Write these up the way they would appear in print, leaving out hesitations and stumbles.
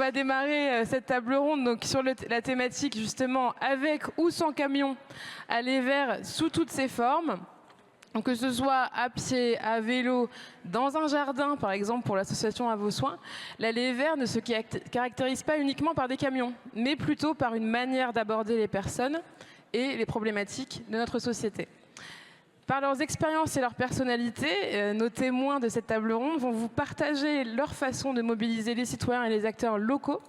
va démarrer cette table ronde donc, sur la thématique justement avec ou sans camion, aller vers sous toutes ses formes. Donc, que ce soit à pied, à vélo, dans un jardin, par exemple pour l'association À vos soins, l'allée vert ne se caractérise pas uniquement par des camions, mais plutôt par une manière d'aborder les personnes et les problématiques de notre société. Par leurs expériences et leur personnalité, nos témoins de cette table ronde vont vous partager leur façon de mobiliser les citoyens et les acteurs locaux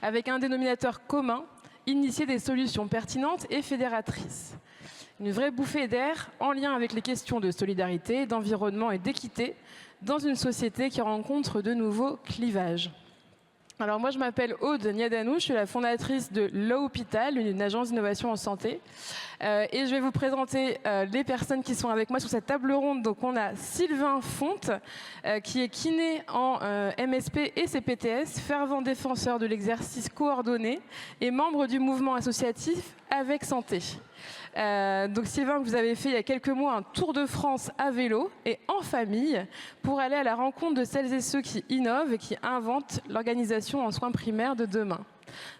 avec un dénominateur commun, initier des solutions pertinentes et fédératrices. Une vraie bouffée d'air en lien avec les questions de solidarité, d'environnement et d'équité dans une société qui rencontre de nouveaux clivages. Alors moi je m'appelle Aude Niadanou, je suis la fondatrice de l'Hôpital, une agence d'innovation en santé. Et je vais vous présenter les personnes qui sont avec moi sur cette table ronde. Donc on a Sylvain Fonte, qui est kiné en MSP et CPTS, fervent défenseur de l'exercice coordonné et membre du mouvement associatif Avec Santé. Donc Sylvain, vous avez fait il y a quelques mois un tour de France à vélo et en famille pour aller à la rencontre de celles et ceux qui innovent et qui inventent l'organisation en soins primaires de demain.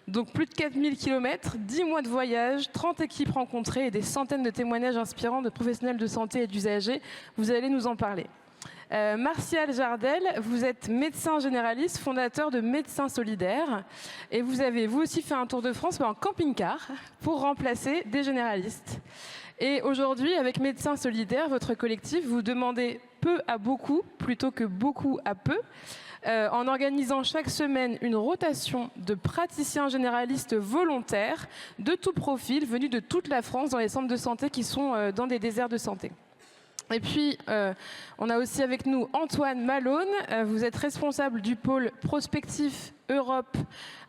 Donc plus de 4000 km, 10 mois de voyage, 30 équipes rencontrées et des centaines de témoignages inspirants de professionnels de santé et d'usagers. Vous allez nous en parler. Martial Jardel, vous êtes médecin généraliste, fondateur de Médecins Solidaires et vous avez vous aussi fait un tour de France en camping-car pour remplacer des généralistes. Et aujourd'hui, avec Médecins Solidaires, votre collectif, vous demandez peu à beaucoup plutôt que beaucoup à peu, en organisant chaque semaine une rotation de praticiens généralistes volontaires de tout profil venus de toute la France dans les centres de santé qui sont dans des déserts de santé. Et puis, on a aussi avec nous Antoine Malone. Vous êtes responsable du pôle prospectif Europe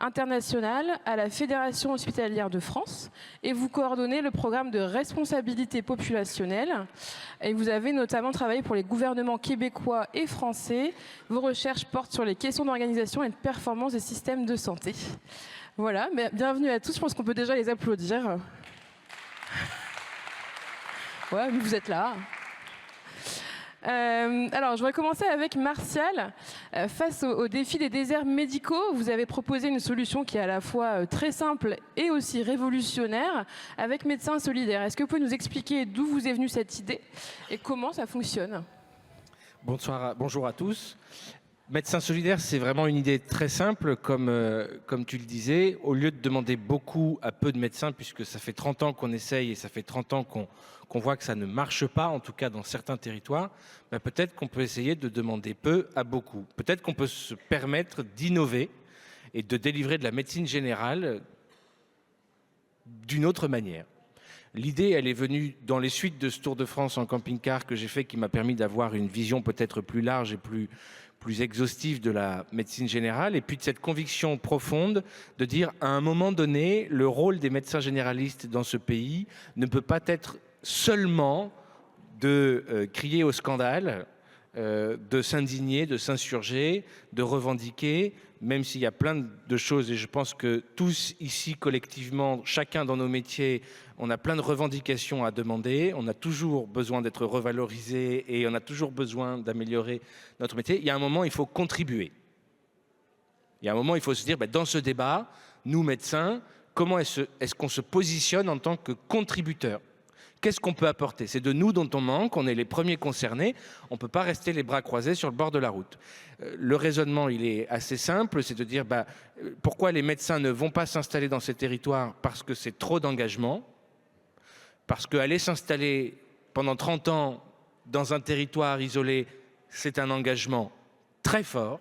internationale à la Fédération hospitalière de France. Et vous coordonnez le programme de responsabilité populationnelle. Et vous avez notamment travaillé pour les gouvernements québécois et français. Vos recherches portent sur les questions d'organisation et de performance des systèmes de santé. Voilà, bienvenue à tous. Je pense qu'on peut déjà les applaudir. Ouais, vous êtes là. Alors, je voudrais commencer avec Martial. Face au défi des déserts médicaux, vous avez proposé une solution qui est à la fois très simple et aussi révolutionnaire avec Médecins Solidaires. Est-ce que vous pouvez nous expliquer d'où vous est venue cette idée et comment ça fonctionne ? Bonjour à tous. Médecins Solidaires, c'est vraiment une idée très simple, comme tu le disais. Au lieu de demander beaucoup à peu de médecins, puisque ça fait 30 ans qu'on essaye et ça fait 30 ans qu'on voit que ça ne marche pas, en tout cas dans certains territoires, peut-être qu'on peut essayer de demander peu à beaucoup. Peut-être qu'on peut se permettre d'innover et de délivrer de la médecine générale d'une autre manière. L'idée, elle est venue dans les suites de ce Tour de France en camping-car que j'ai fait, qui m'a permis d'avoir une vision peut-être plus large et plus exhaustive de la médecine générale, et puis de cette conviction profonde de dire, à un moment donné, le rôle des médecins généralistes dans ce pays ne peut pas être seulement de crier au scandale, de s'indigner, de s'insurger, de revendiquer, même s'il y a plein de choses, et je pense que tous ici collectivement, chacun dans nos métiers, on a plein de revendications à demander, on a toujours besoin d'être revalorisé et on a toujours besoin d'améliorer notre métier. Il y a un moment, il faut contribuer. Il y a un moment, il faut se dire, dans ce débat, nous médecins, comment est-ce qu'on se positionne en tant que contributeurs ? Qu'est-ce qu'on peut apporter ? C'est de nous dont on manque, on est les premiers concernés, on ne peut pas rester les bras croisés sur le bord de la route. Le raisonnement, il est assez simple, c'est de dire pourquoi les médecins ne vont pas s'installer dans ces territoires ? Parce que c'est trop d'engagement, parce qu'aller s'installer pendant 30 ans dans un territoire isolé, c'est un engagement très fort.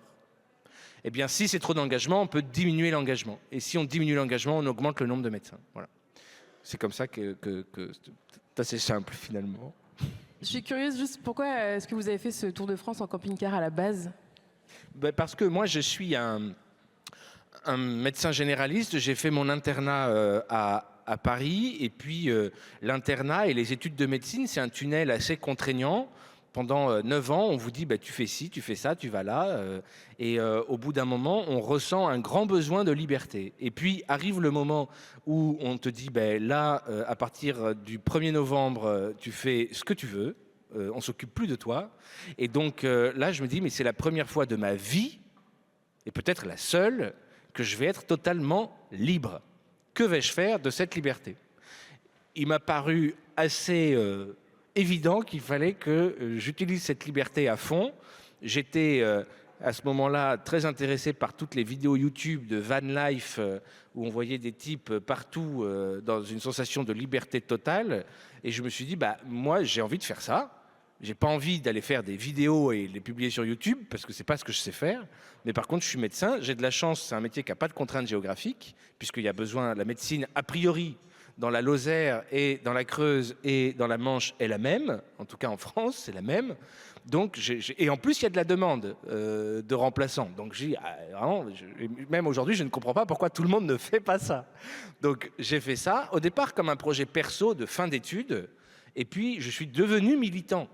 Eh bien, si c'est trop d'engagement, on peut diminuer l'engagement. Et si on diminue l'engagement, on augmente le nombre de médecins. Voilà. C'est comme ça que c'est assez simple, finalement. Je suis curieuse, juste pourquoi est-ce que vous avez fait ce Tour de France en camping-car à la base ? Parce que moi, je suis un médecin généraliste. J'ai fait mon internat à Paris. Et puis, l'internat et les études de médecine, c'est un tunnel assez contraignant. Pendant 9 ans, on vous dit tu fais ci, tu fais ça, tu vas là. Et au bout d'un moment, on ressent un grand besoin de liberté. Et puis arrive le moment où on te dit là, à partir du 1er novembre, tu fais ce que tu veux. On s'occupe plus de toi. Et donc là, je me dis, mais c'est la première fois de ma vie, et peut-être la seule, que je vais être totalement libre. Que vais-je faire de cette liberté? Il m'a paru assez évident qu'il fallait que j'utilise cette liberté à fond. J'étais à ce moment-là très intéressé par toutes les vidéos YouTube de van life où on voyait des types partout dans une sensation de liberté totale. Et je me suis dit, bah, moi j'ai envie de faire ça. J'ai pas envie d'aller faire des vidéos et les publier sur YouTube parce que c'est pas ce que je sais faire. Mais par contre, je suis médecin. J'ai de la chance. C'est un métier qui n'a pas de contraintes géographiques puisqu'il y a besoin, la médecine a priori dans la Lozère et dans la Creuse et dans la Manche est la même. En tout cas en France, c'est la même. Donc, et en plus, il y a de la demande de remplaçants. Donc, vraiment, même aujourd'hui, je ne comprends pas pourquoi tout le monde ne fait pas ça. Donc, j'ai fait ça au départ comme un projet perso de fin d'études. Et puis, je suis devenu militant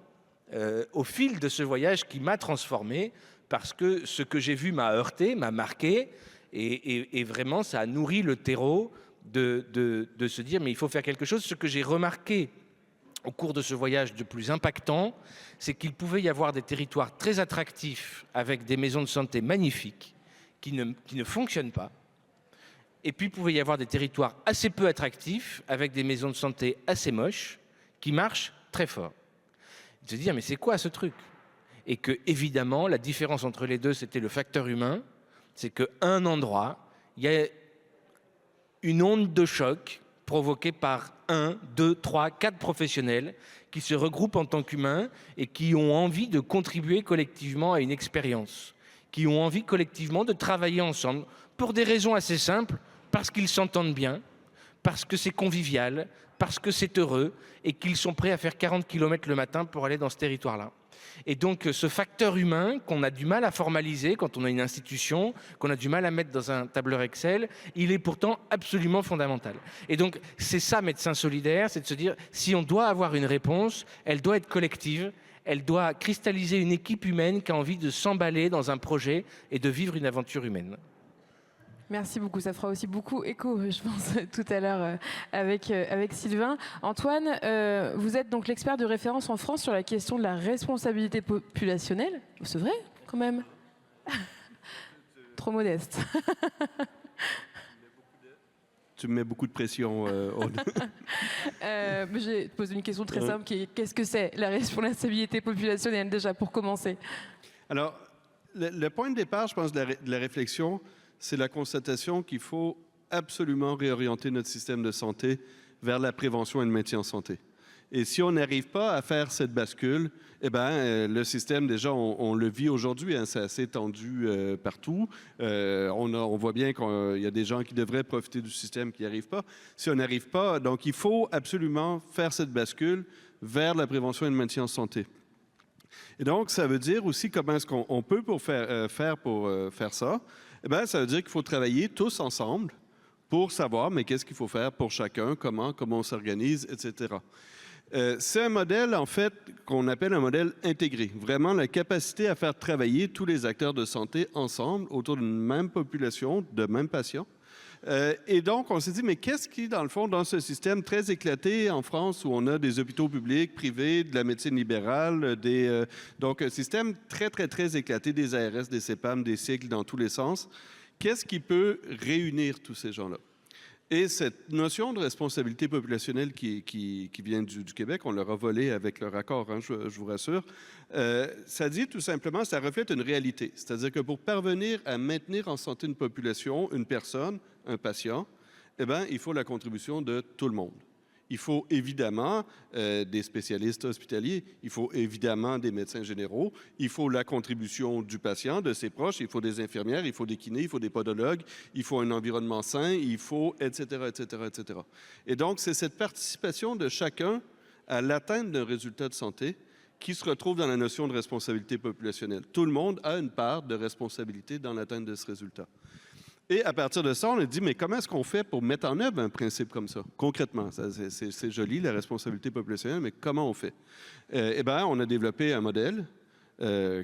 au fil de ce voyage qui m'a transformé parce que ce que j'ai vu m'a heurté, m'a marqué. Et vraiment, ça a nourri le terreau de se dire, mais il faut faire quelque chose. Ce que j'ai remarqué au cours de ce voyage de plus impactant, c'est qu'il pouvait y avoir des territoires très attractifs avec des maisons de santé magnifiques qui ne fonctionnent pas. Et puis il pouvait y avoir des territoires assez peu attractifs avec des maisons de santé assez moches qui marchent très fort. De se dire, mais c'est quoi ce truc? Et que, évidemment, la différence entre les deux, c'était le facteur humain. C'est qu'à un endroit, il y a une onde de choc provoquée par 1, 2, 3, 4 professionnels qui se regroupent en tant qu'humains et qui ont envie de contribuer collectivement à une expérience, qui ont envie collectivement de travailler ensemble pour des raisons assez simples, parce qu'ils s'entendent bien, parce que c'est convivial, parce que c'est heureux et qu'ils sont prêts à faire 40 km le matin pour aller dans ce territoire-là. Et donc ce facteur humain qu'on a du mal à formaliser quand on a une institution, qu'on a du mal à mettre dans un tableur Excel, il est pourtant absolument fondamental. Et donc c'est ça, Médecins solidaires, c'est de se dire, si on doit avoir une réponse, elle doit être collective, elle doit cristalliser une équipe humaine qui a envie de s'emballer dans un projet et de vivre une aventure humaine. Merci beaucoup, ça fera aussi beaucoup écho, je pense, tout à l'heure avec Sylvain. Antoine, vous êtes donc l'expert de référence en France sur la question de la responsabilité populationnelle. C'est vrai, quand même? Trop modeste. Tu me mets beaucoup de pression, Aude. J'ai posé une question très simple qui est, qu'est-ce que c'est la responsabilité populationnelle, déjà, pour commencer? Alors, le point de départ, je pense, de la réflexion, c'est la constatation qu'il faut absolument réorienter notre système de santé vers la prévention et le maintien en santé. Et si on n'arrive pas à faire cette bascule, eh ben, le système, déjà, on le vit aujourd'hui, hein, c'est assez tendu partout. On voit bien qu'il y a des gens qui devraient profiter du système qui n'y arrivent pas. Si on n'arrive pas, donc il faut absolument faire cette bascule vers la prévention et le maintien en santé. Et donc, ça veut dire aussi comment est-ce qu'on peut faire ça. Eh bien, ça veut dire qu'il faut travailler tous ensemble pour savoir, mais qu'est-ce qu'il faut faire pour chacun, comment on s'organise, etc. C'est un modèle, en fait, qu'on appelle un modèle intégré. Vraiment, la capacité à faire travailler tous les acteurs de santé ensemble autour d'une même population, de mêmes patients. Et donc, on s'est dit, mais qu'est-ce qui, dans le fond, dans ce système très éclaté en France, où on a des hôpitaux publics, privés, de la médecine libérale, donc un système très, très, très éclaté, des ARS, des CEPAM, des cycles dans tous les sens, qu'est-ce qui peut réunir tous ces gens-là? Et cette notion de responsabilité populationnelle qui vient du Québec, on leur a volé avec leur accord, hein, je vous rassure, ça dit tout simplement, ça reflète une réalité. C'est-à-dire que pour parvenir à maintenir en santé une population, une personne, un patient, eh bien, il faut la contribution de tout le monde. Il faut évidemment des spécialistes hospitaliers, il faut évidemment des médecins généraux, il faut la contribution du patient, de ses proches, il faut des infirmières, il faut des kinés, il faut des podologues, il faut un environnement sain, il faut, etc., etc., etc. Et donc, c'est cette participation de chacun à l'atteinte d'un résultat de santé qui se retrouve dans la notion de responsabilité populationnelle. Tout le monde a une part de responsabilité dans l'atteinte de ce résultat. Et à partir de ça, on a dit, mais comment est-ce qu'on fait pour mettre en œuvre un principe comme ça, concrètement? C'est joli, la responsabilité populationnelle, mais comment on fait? Eh bien, on a développé un modèle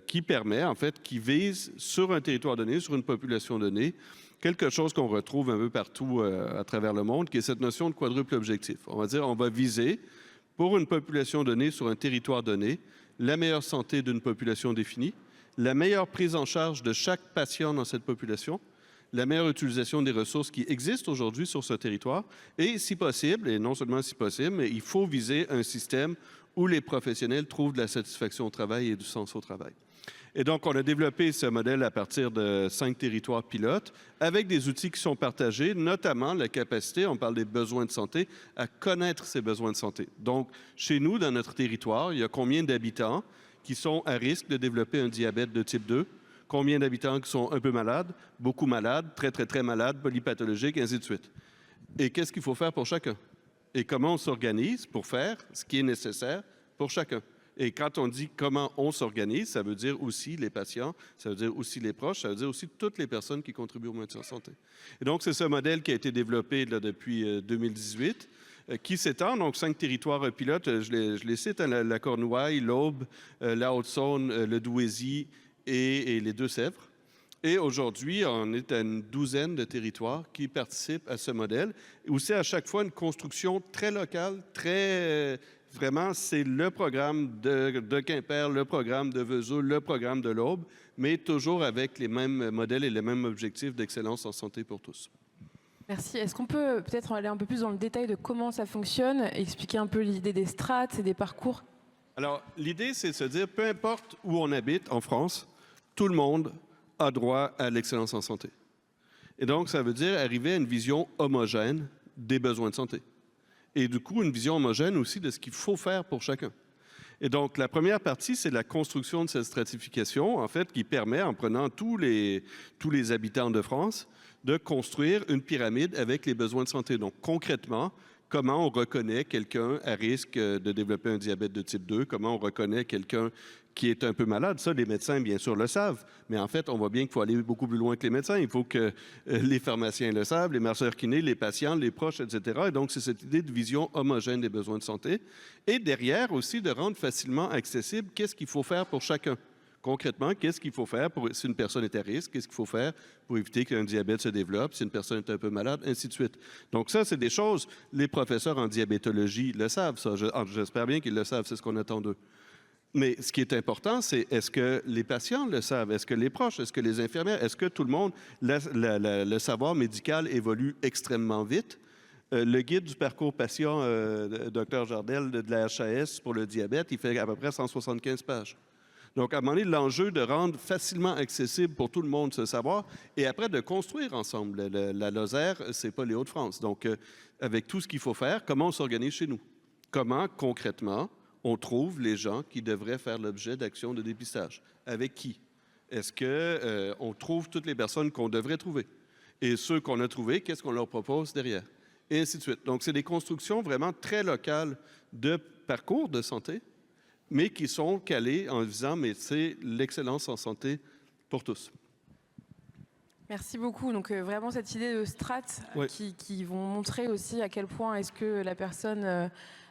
qui permet, en fait, qui vise sur un territoire donné, sur une population donnée, quelque chose qu'on retrouve un peu partout à travers le monde, qui est cette notion de quadruple objectif. On va dire, on va viser, pour une population donnée, sur un territoire donné, la meilleure santé d'une population définie, la meilleure prise en charge de chaque patient dans cette population, la meilleure utilisation des ressources qui existent aujourd'hui sur ce territoire. Et si possible, et non seulement si possible, mais il faut viser un système où les professionnels trouvent de la satisfaction au travail et du sens au travail. Et donc, on a développé ce modèle à partir de 5 territoires pilotes avec des outils qui sont partagés, notamment la capacité, on parle des besoins de santé, à connaître ces besoins de santé. Donc, chez nous, dans notre territoire, il y a combien d'habitants qui sont à risque de développer un diabète de type 2? Combien d'habitants qui sont un peu malades, beaucoup malades, très, très, très malades, polypathologiques, ainsi de suite. Et qu'est-ce qu'il faut faire pour chacun? Et comment on s'organise pour faire ce qui est nécessaire pour chacun? Et quand on dit comment on s'organise, ça veut dire aussi les patients, ça veut dire aussi les proches, ça veut dire aussi toutes les personnes qui contribuent au maintien en santé. Et donc, c'est ce modèle qui a été développé là, depuis 2018, qui s'étend, donc 5 territoires pilotes, je les cite, hein, la Cornouaille, l'Aube, la Haute-Saône, le Douaisis et les Deux-Sèvres. Et aujourd'hui, on est à une douzaine de territoires qui participent à ce modèle, où c'est à chaque fois une construction très locale, très... Vraiment, c'est le programme de Quimper, le programme de Vesoul, le programme de l'Aube, mais toujours avec les mêmes modèles et les mêmes objectifs d'excellence en santé pour tous. Merci. Est-ce qu'on peut peut-être aller un peu plus dans le détail de comment ça fonctionne, expliquer un peu l'idée des strates et des parcours? Alors, l'idée, c'est de se dire, peu importe où on habite en France, tout le monde a droit à l'excellence en santé. Et donc, ça veut dire arriver à une vision homogène des besoins de santé. Et du coup, une vision homogène aussi de ce qu'il faut faire pour chacun. Et donc, la première partie, c'est la construction de cette stratification, en fait, qui permet, en prenant tous les habitants de France, de construire une pyramide avec les besoins de santé. Donc, concrètement, comment on reconnaît quelqu'un à risque de développer un diabète de type 2, comment on reconnaît quelqu'un qui est un peu malade. Ça, les médecins, bien sûr, le savent. Mais en fait, on voit bien qu'il faut aller beaucoup plus loin que les médecins. Il faut que les pharmaciens le savent, les masseurs kinés, les patients, les proches, etc. Et donc, c'est cette idée de vision homogène des besoins de santé. Et derrière aussi, de rendre facilement accessible qu'est-ce qu'il faut faire pour chacun. Concrètement, qu'est-ce qu'il faut faire si une personne est à risque? Qu'est-ce qu'il faut faire pour éviter qu'un diabète se développe? Si une personne est un peu malade, ainsi de suite. Donc ça, c'est des choses, les professeurs en diabétologie le savent, ça. J'espère bien qu'ils le savent, c'est ce qu'on attend d'eux. Mais ce qui est important, c'est est-ce que les patients le savent? Est-ce que les proches? Est-ce que les infirmières? Est-ce que tout le monde? Le savoir médical évolue extrêmement vite. Le guide du parcours patient, Dr Jardel, de la HAS pour le diabète, il fait à peu près 175 pages. Donc, à un moment donné, l'enjeu de rendre facilement accessible pour tout le monde ce savoir et après de construire ensemble. La Lozère, c'est pas les Hauts-de-France. Donc, avec tout ce qu'il faut faire, comment on s'organise chez nous? Comment, concrètement, on trouve les gens qui devraient faire l'objet d'actions de dépistage? Avec qui? Est-ce qu'on trouve toutes les personnes qu'on devrait trouver? Et ceux qu'on a trouvés, qu'est-ce qu'on leur propose derrière? Et ainsi de suite. Donc, c'est des constructions vraiment très locales de parcours de santé, mais qui sont calées en visant, mais c'est l'excellence en santé pour tous. Merci beaucoup. Donc vraiment cette idée de strates Oui. qui vont montrer aussi à quel point est-ce que la personne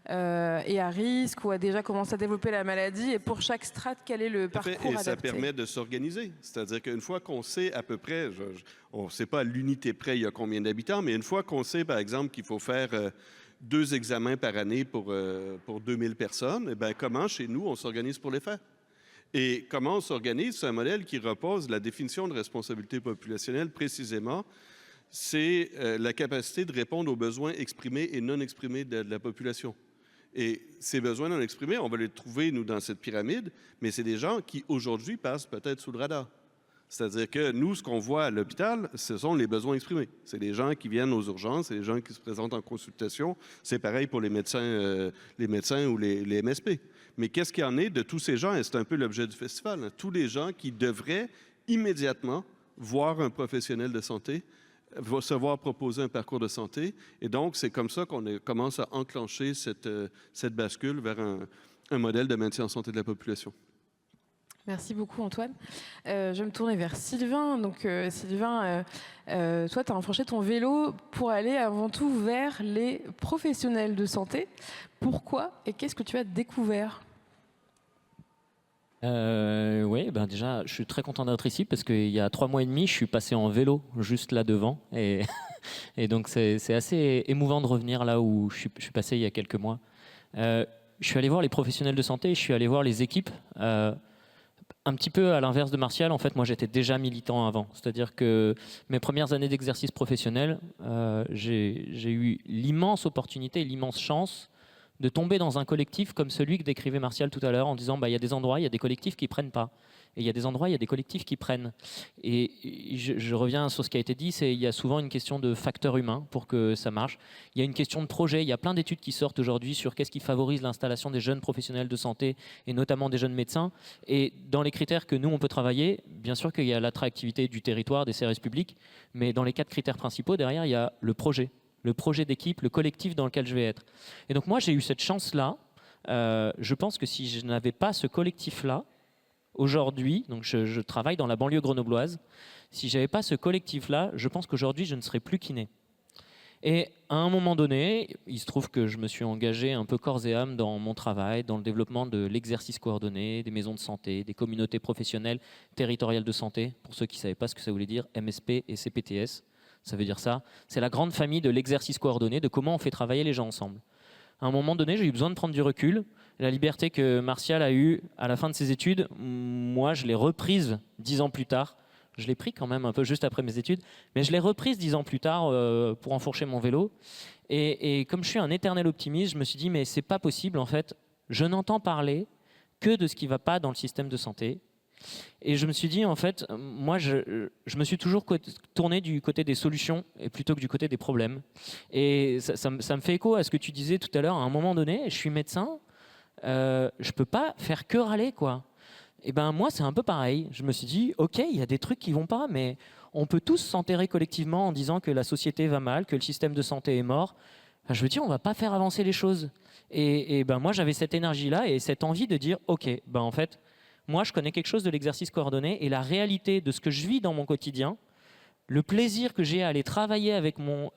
est à risque ou a déjà commencé à développer la maladie et pour chaque strate, quel est le parcours adapté. Et ça permet de s'organiser. C'est-à-dire qu'une fois qu'on sait à peu près, on ne sait pas à l'unité près il y a combien d'habitants, mais une fois qu'on sait par exemple qu'il faut faire 2 examens par année pour 2000 personnes, eh bien, comment chez nous on s'organise pour les faire? Et comment on s'organise? C'est un modèle qui repose la définition de responsabilité populationnelle précisément. C'est la capacité de répondre aux besoins exprimés et non exprimés de la population. Et ces besoins non exprimés, on va les trouver, nous, dans cette pyramide, mais c'est des gens qui, aujourd'hui, passent peut-être sous le radar. C'est-à-dire que nous, ce qu'on voit à l'hôpital, ce sont les besoins exprimés. C'est les gens qui viennent aux urgences, c'est les gens qui se présentent en consultation. C'est pareil pour les médecins ou les MSP. Mais qu'est-ce qu'il y en est de tous ces gens? Et c'est un peu l'objet du festival. Hein? Tous les gens qui devraient immédiatement voir un professionnel de santé, se voir proposer un parcours de santé. Et donc, c'est comme ça qu'on commence à enclencher cette bascule vers un modèle de maintien en santé de la population. Merci beaucoup Antoine. Je vais me tourner vers Sylvain. Donc Sylvain, toi tu as enfourché ton vélo pour aller avant tout vers les professionnels de santé. Pourquoi et qu'est-ce que tu as découvert? Oui, ben déjà, je suis très content d'être ici parce qu'il y a 3 mois et demi, je suis passé en vélo juste là devant et donc c'est assez émouvant de revenir là où je suis passé il y a quelques mois. Je suis allé voir les professionnels de santé, je suis allé voir les équipes. Un petit peu à l'inverse de Martial, en fait, moi j'étais déjà militant avant. C'est-à-dire que mes premières années d'exercice professionnel, j'ai eu l'immense opportunité, l'immense chance de tomber dans un collectif comme celui que décrivait Martial tout à l'heure en disant il y a des endroits, il y a des collectifs qui prennent pas. Et il y a des endroits, il y a des collectifs qui prennent. Et je reviens sur ce qui a été dit, il y a souvent une question de facteur humain pour que ça marche. Il y a une question de projet. Il y a plein d'études qui sortent aujourd'hui sur qu'est-ce qui favorise l'installation des jeunes professionnels de santé et notamment des jeunes médecins. Et dans les critères que nous, on peut travailler, bien sûr qu'il y a l'attractivité du territoire, des services publics, mais dans les 4 critères principaux, derrière, il y a le projet d'équipe, le collectif dans lequel je vais être. Et donc moi, j'ai eu cette chance-là. Je pense que si je n'avais pas ce collectif-là, aujourd'hui, donc je travaille dans la banlieue grenobloise, si je n'avais pas ce collectif-là, je pense qu'aujourd'hui, je ne serais plus kiné. Et à un moment donné, il se trouve que je me suis engagé un peu corps et âme dans mon travail, dans le développement de l'exercice coordonné, des maisons de santé, des communautés professionnelles territoriales de santé, pour ceux qui ne savaient pas ce que ça voulait dire, MSP et CPTS. Ça veut dire ça. C'est la grande famille de l'exercice coordonné, de comment on fait travailler les gens ensemble. À un moment donné, j'ai eu besoin de prendre du recul. La liberté que Martial a eue à la fin de ses études, moi, je l'ai reprise 10 ans plus tard. Je l'ai pris quand même un peu juste après mes études, mais je l'ai reprise 10 ans plus tard pour enfourcher mon vélo. Et comme je suis un éternel optimiste, je me suis dit, mais c'est pas possible en fait. Je n'entends parler que de ce qui ne va pas dans le système de santé. Et je me suis dit, en fait, moi, je me suis toujours tourné du côté des solutions et plutôt que du côté des problèmes. Et ça me fait écho à ce que tu disais tout à l'heure. À un moment donné, je suis médecin, je peux pas faire que râler, quoi. Et ben moi, c'est un peu pareil. Je me suis dit, ok, il y a des trucs qui vont pas, mais on peut tous s'enterrer collectivement en disant que la société va mal, que le système de santé est mort. Enfin, je me dis, on va pas faire avancer les choses. Et ben moi, j'avais cette énergie-là et cette envie de dire, ok, ben en fait, moi, je connais quelque chose de l'exercice coordonné et la réalité de ce que je vis dans mon quotidien, le plaisir que j'ai à aller travailler avec mon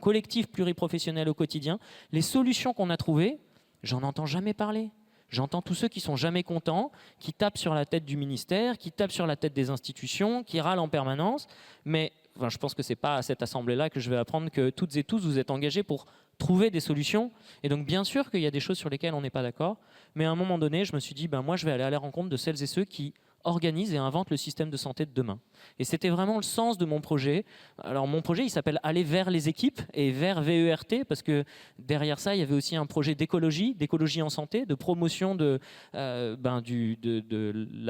collectif pluriprofessionnel au quotidien, les solutions qu'on a trouvées, j'en entends jamais parler. J'entends tous ceux qui sont jamais contents, qui tapent sur la tête du ministère, qui tapent sur la tête des institutions, qui râlent en permanence. Mais enfin, je pense que ce n'est pas à cette assemblée-là que je vais apprendre que toutes et tous vous êtes engagés pour trouver des solutions. Et donc bien sûr qu'il y a des choses sur lesquelles on n'est pas d'accord. Mais à un moment donné, je me suis dit, moi je vais aller à la rencontre de celles et ceux qui organisent et inventent le système de santé de demain. Et c'était vraiment le sens de mon projet. Alors mon projet, il s'appelle Aller vers les équipes et vers VERT, parce que derrière ça, il y avait aussi un projet d'écologie en santé, de promotion de la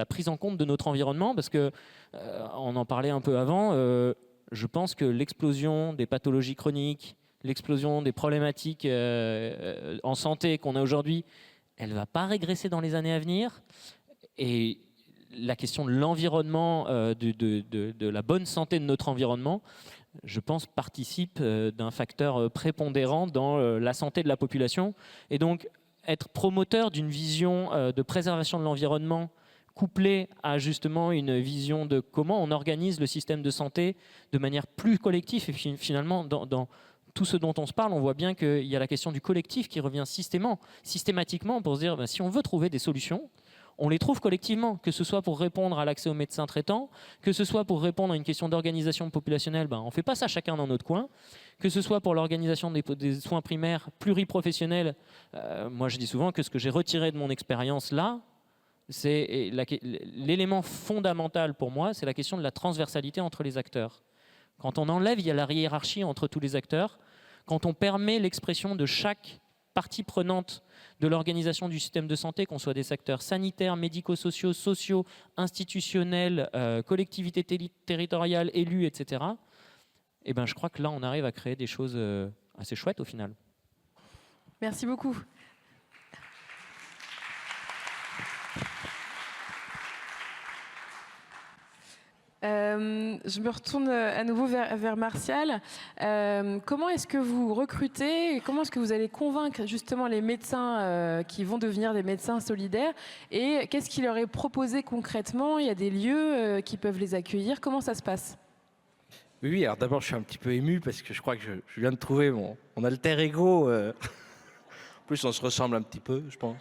prise en compte de notre environnement, parce que on en parlait un peu avant, je pense que l'explosion des pathologies chroniques, l'explosion des problématiques en santé qu'on a aujourd'hui, elle ne va pas régresser dans les années à venir. Et la question de l'environnement, de la bonne santé de notre environnement, je pense, participe d'un facteur prépondérant dans la santé de la population. Et donc, être promoteur d'une vision de préservation de l'environnement couplée à justement une vision de comment on organise le système de santé de manière plus collective. Et finalement, dans tout ce dont on se parle, on voit bien qu'il y a la question du collectif qui revient systématiquement pour se dire, si on veut trouver des solutions, on les trouve collectivement, que ce soit pour répondre à l'accès aux médecins traitants, que ce soit pour répondre à une question d'organisation populationnelle, on ne fait pas ça chacun dans notre coin, que ce soit pour l'organisation des soins primaires pluriprofessionnels. Moi, je dis souvent que ce que j'ai retiré de mon expérience là, c'est l'élément fondamental pour moi, c'est la question de la transversalité entre les acteurs. Quand on enlève, il y a la hiérarchie entre tous les acteurs, quand on permet l'expression de chaque partie prenante de l'organisation du système de santé, qu'on soit des secteurs sanitaires, médico-sociaux, sociaux, institutionnels, collectivités territoriales, élus, etc. Et je crois que là, on arrive à créer des choses assez chouettes au final. Merci beaucoup. Je me retourne à nouveau vers Martial. Comment est-ce que vous recrutez et comment est-ce que vous allez convaincre justement les médecins qui vont devenir des médecins solidaires et qu'est-ce qui leur est proposé concrètement? Il y a des lieux qui peuvent les accueillir. Comment ça se passe? Oui, alors d'abord je suis un petit peu ému parce que je crois que je viens de trouver mon alter ego. En plus on se ressemble un petit peu, je pense.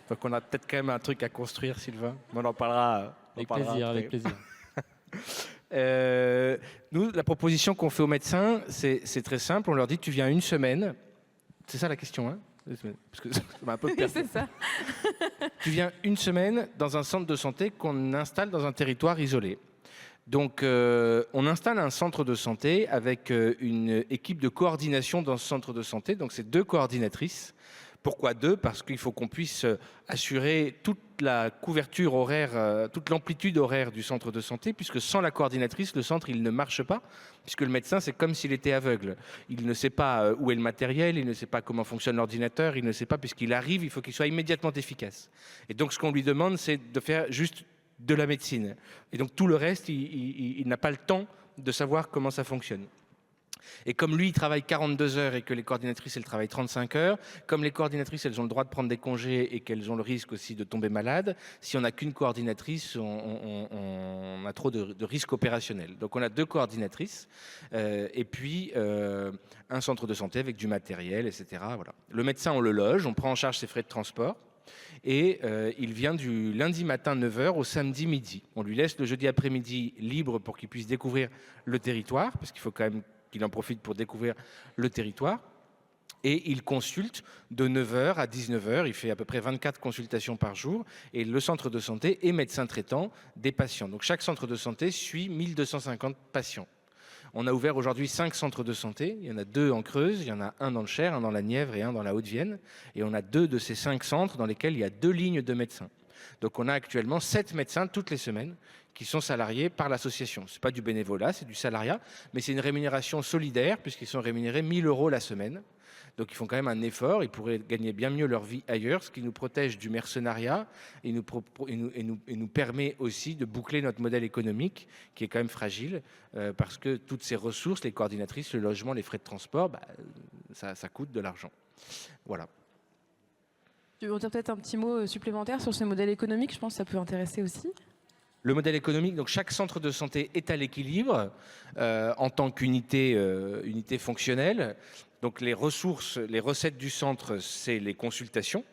Donc on a peut-être quand même un truc à construire, Sylvain. On en parlera. Avec plaisir. Nous, la proposition qu'on fait aux médecins, c'est très simple. On leur dit, tu viens une semaine. C'est ça la question, hein? Parce que ça m'a un peu Oui, perdu. c'est ça. Tu viens une semaine dans un centre de santé qu'on installe dans un territoire isolé. Donc, on installe un centre de santé avec une équipe de coordination dans ce centre de santé. Donc, c'est 2 coordinatrices. Pourquoi 2 ? Parce qu'il faut qu'on puisse assurer toute la couverture horaire, toute l'amplitude horaire du centre de santé, puisque sans la coordinatrice, le centre, il ne marche pas, puisque le médecin, c'est comme s'il était aveugle. Il ne sait pas où est le matériel, il ne sait pas comment fonctionne l'ordinateur, il ne sait pas, puisqu'il arrive, il faut qu'il soit immédiatement efficace. Et donc, ce qu'on lui demande, c'est de faire juste de la médecine. Et donc, tout le reste, il n'a pas le temps de savoir comment ça fonctionne. Et comme lui, il travaille 42 heures et que les coordinatrices, elles travaillent 35 heures, comme les coordinatrices, elles ont le droit de prendre des congés et qu'elles ont le risque aussi de tomber malades, si on n'a qu'une coordinatrice, on a trop de risques opérationnels. Donc on a 2 coordinatrices et puis un centre de santé avec du matériel, etc. Voilà. Le médecin, on le loge, on prend en charge ses frais de transport. Et il vient du lundi matin 9h au samedi midi. On lui laisse le jeudi après-midi libre pour qu'il puisse découvrir le territoire, parce qu'il faut quand même qu'il en profite pour découvrir le territoire. Et il consulte de 9h à 19h. Il fait à peu près 24 consultations par jour. Et le centre de santé est médecin traitant des patients. Donc chaque centre de santé suit 1250 patients. On a ouvert aujourd'hui 5 centres de santé. Il y en a 2 en Creuse, il y en a un dans le Cher, un dans la Nièvre et un dans la Haute-Vienne. Et on a 2 de ces 5 centres dans lesquels il y a 2 lignes de médecins. Donc on a actuellement 7 médecins toutes les semaines qui sont salariés par l'association. Ce n'est pas du bénévolat, c'est du salariat, mais c'est une rémunération solidaire puisqu'ils sont rémunérés 1 000 € la semaine. Donc ils font quand même un effort, ils pourraient gagner bien mieux leur vie ailleurs, ce qui nous protège du mercenariat et nous permet aussi de boucler notre modèle économique qui est quand même fragile parce que toutes ces ressources, les coordinatrices, le logement, les frais de transport, ça coûte de l'argent. Voilà. Tu veux dire peut-être un petit mot supplémentaire sur ce modèle économique? Je pense que ça peut intéresser aussi. Le modèle économique, donc chaque centre de santé est à l'équilibre en tant qu'unité unité fonctionnelle. Donc les ressources, les recettes du centre, c'est les consultations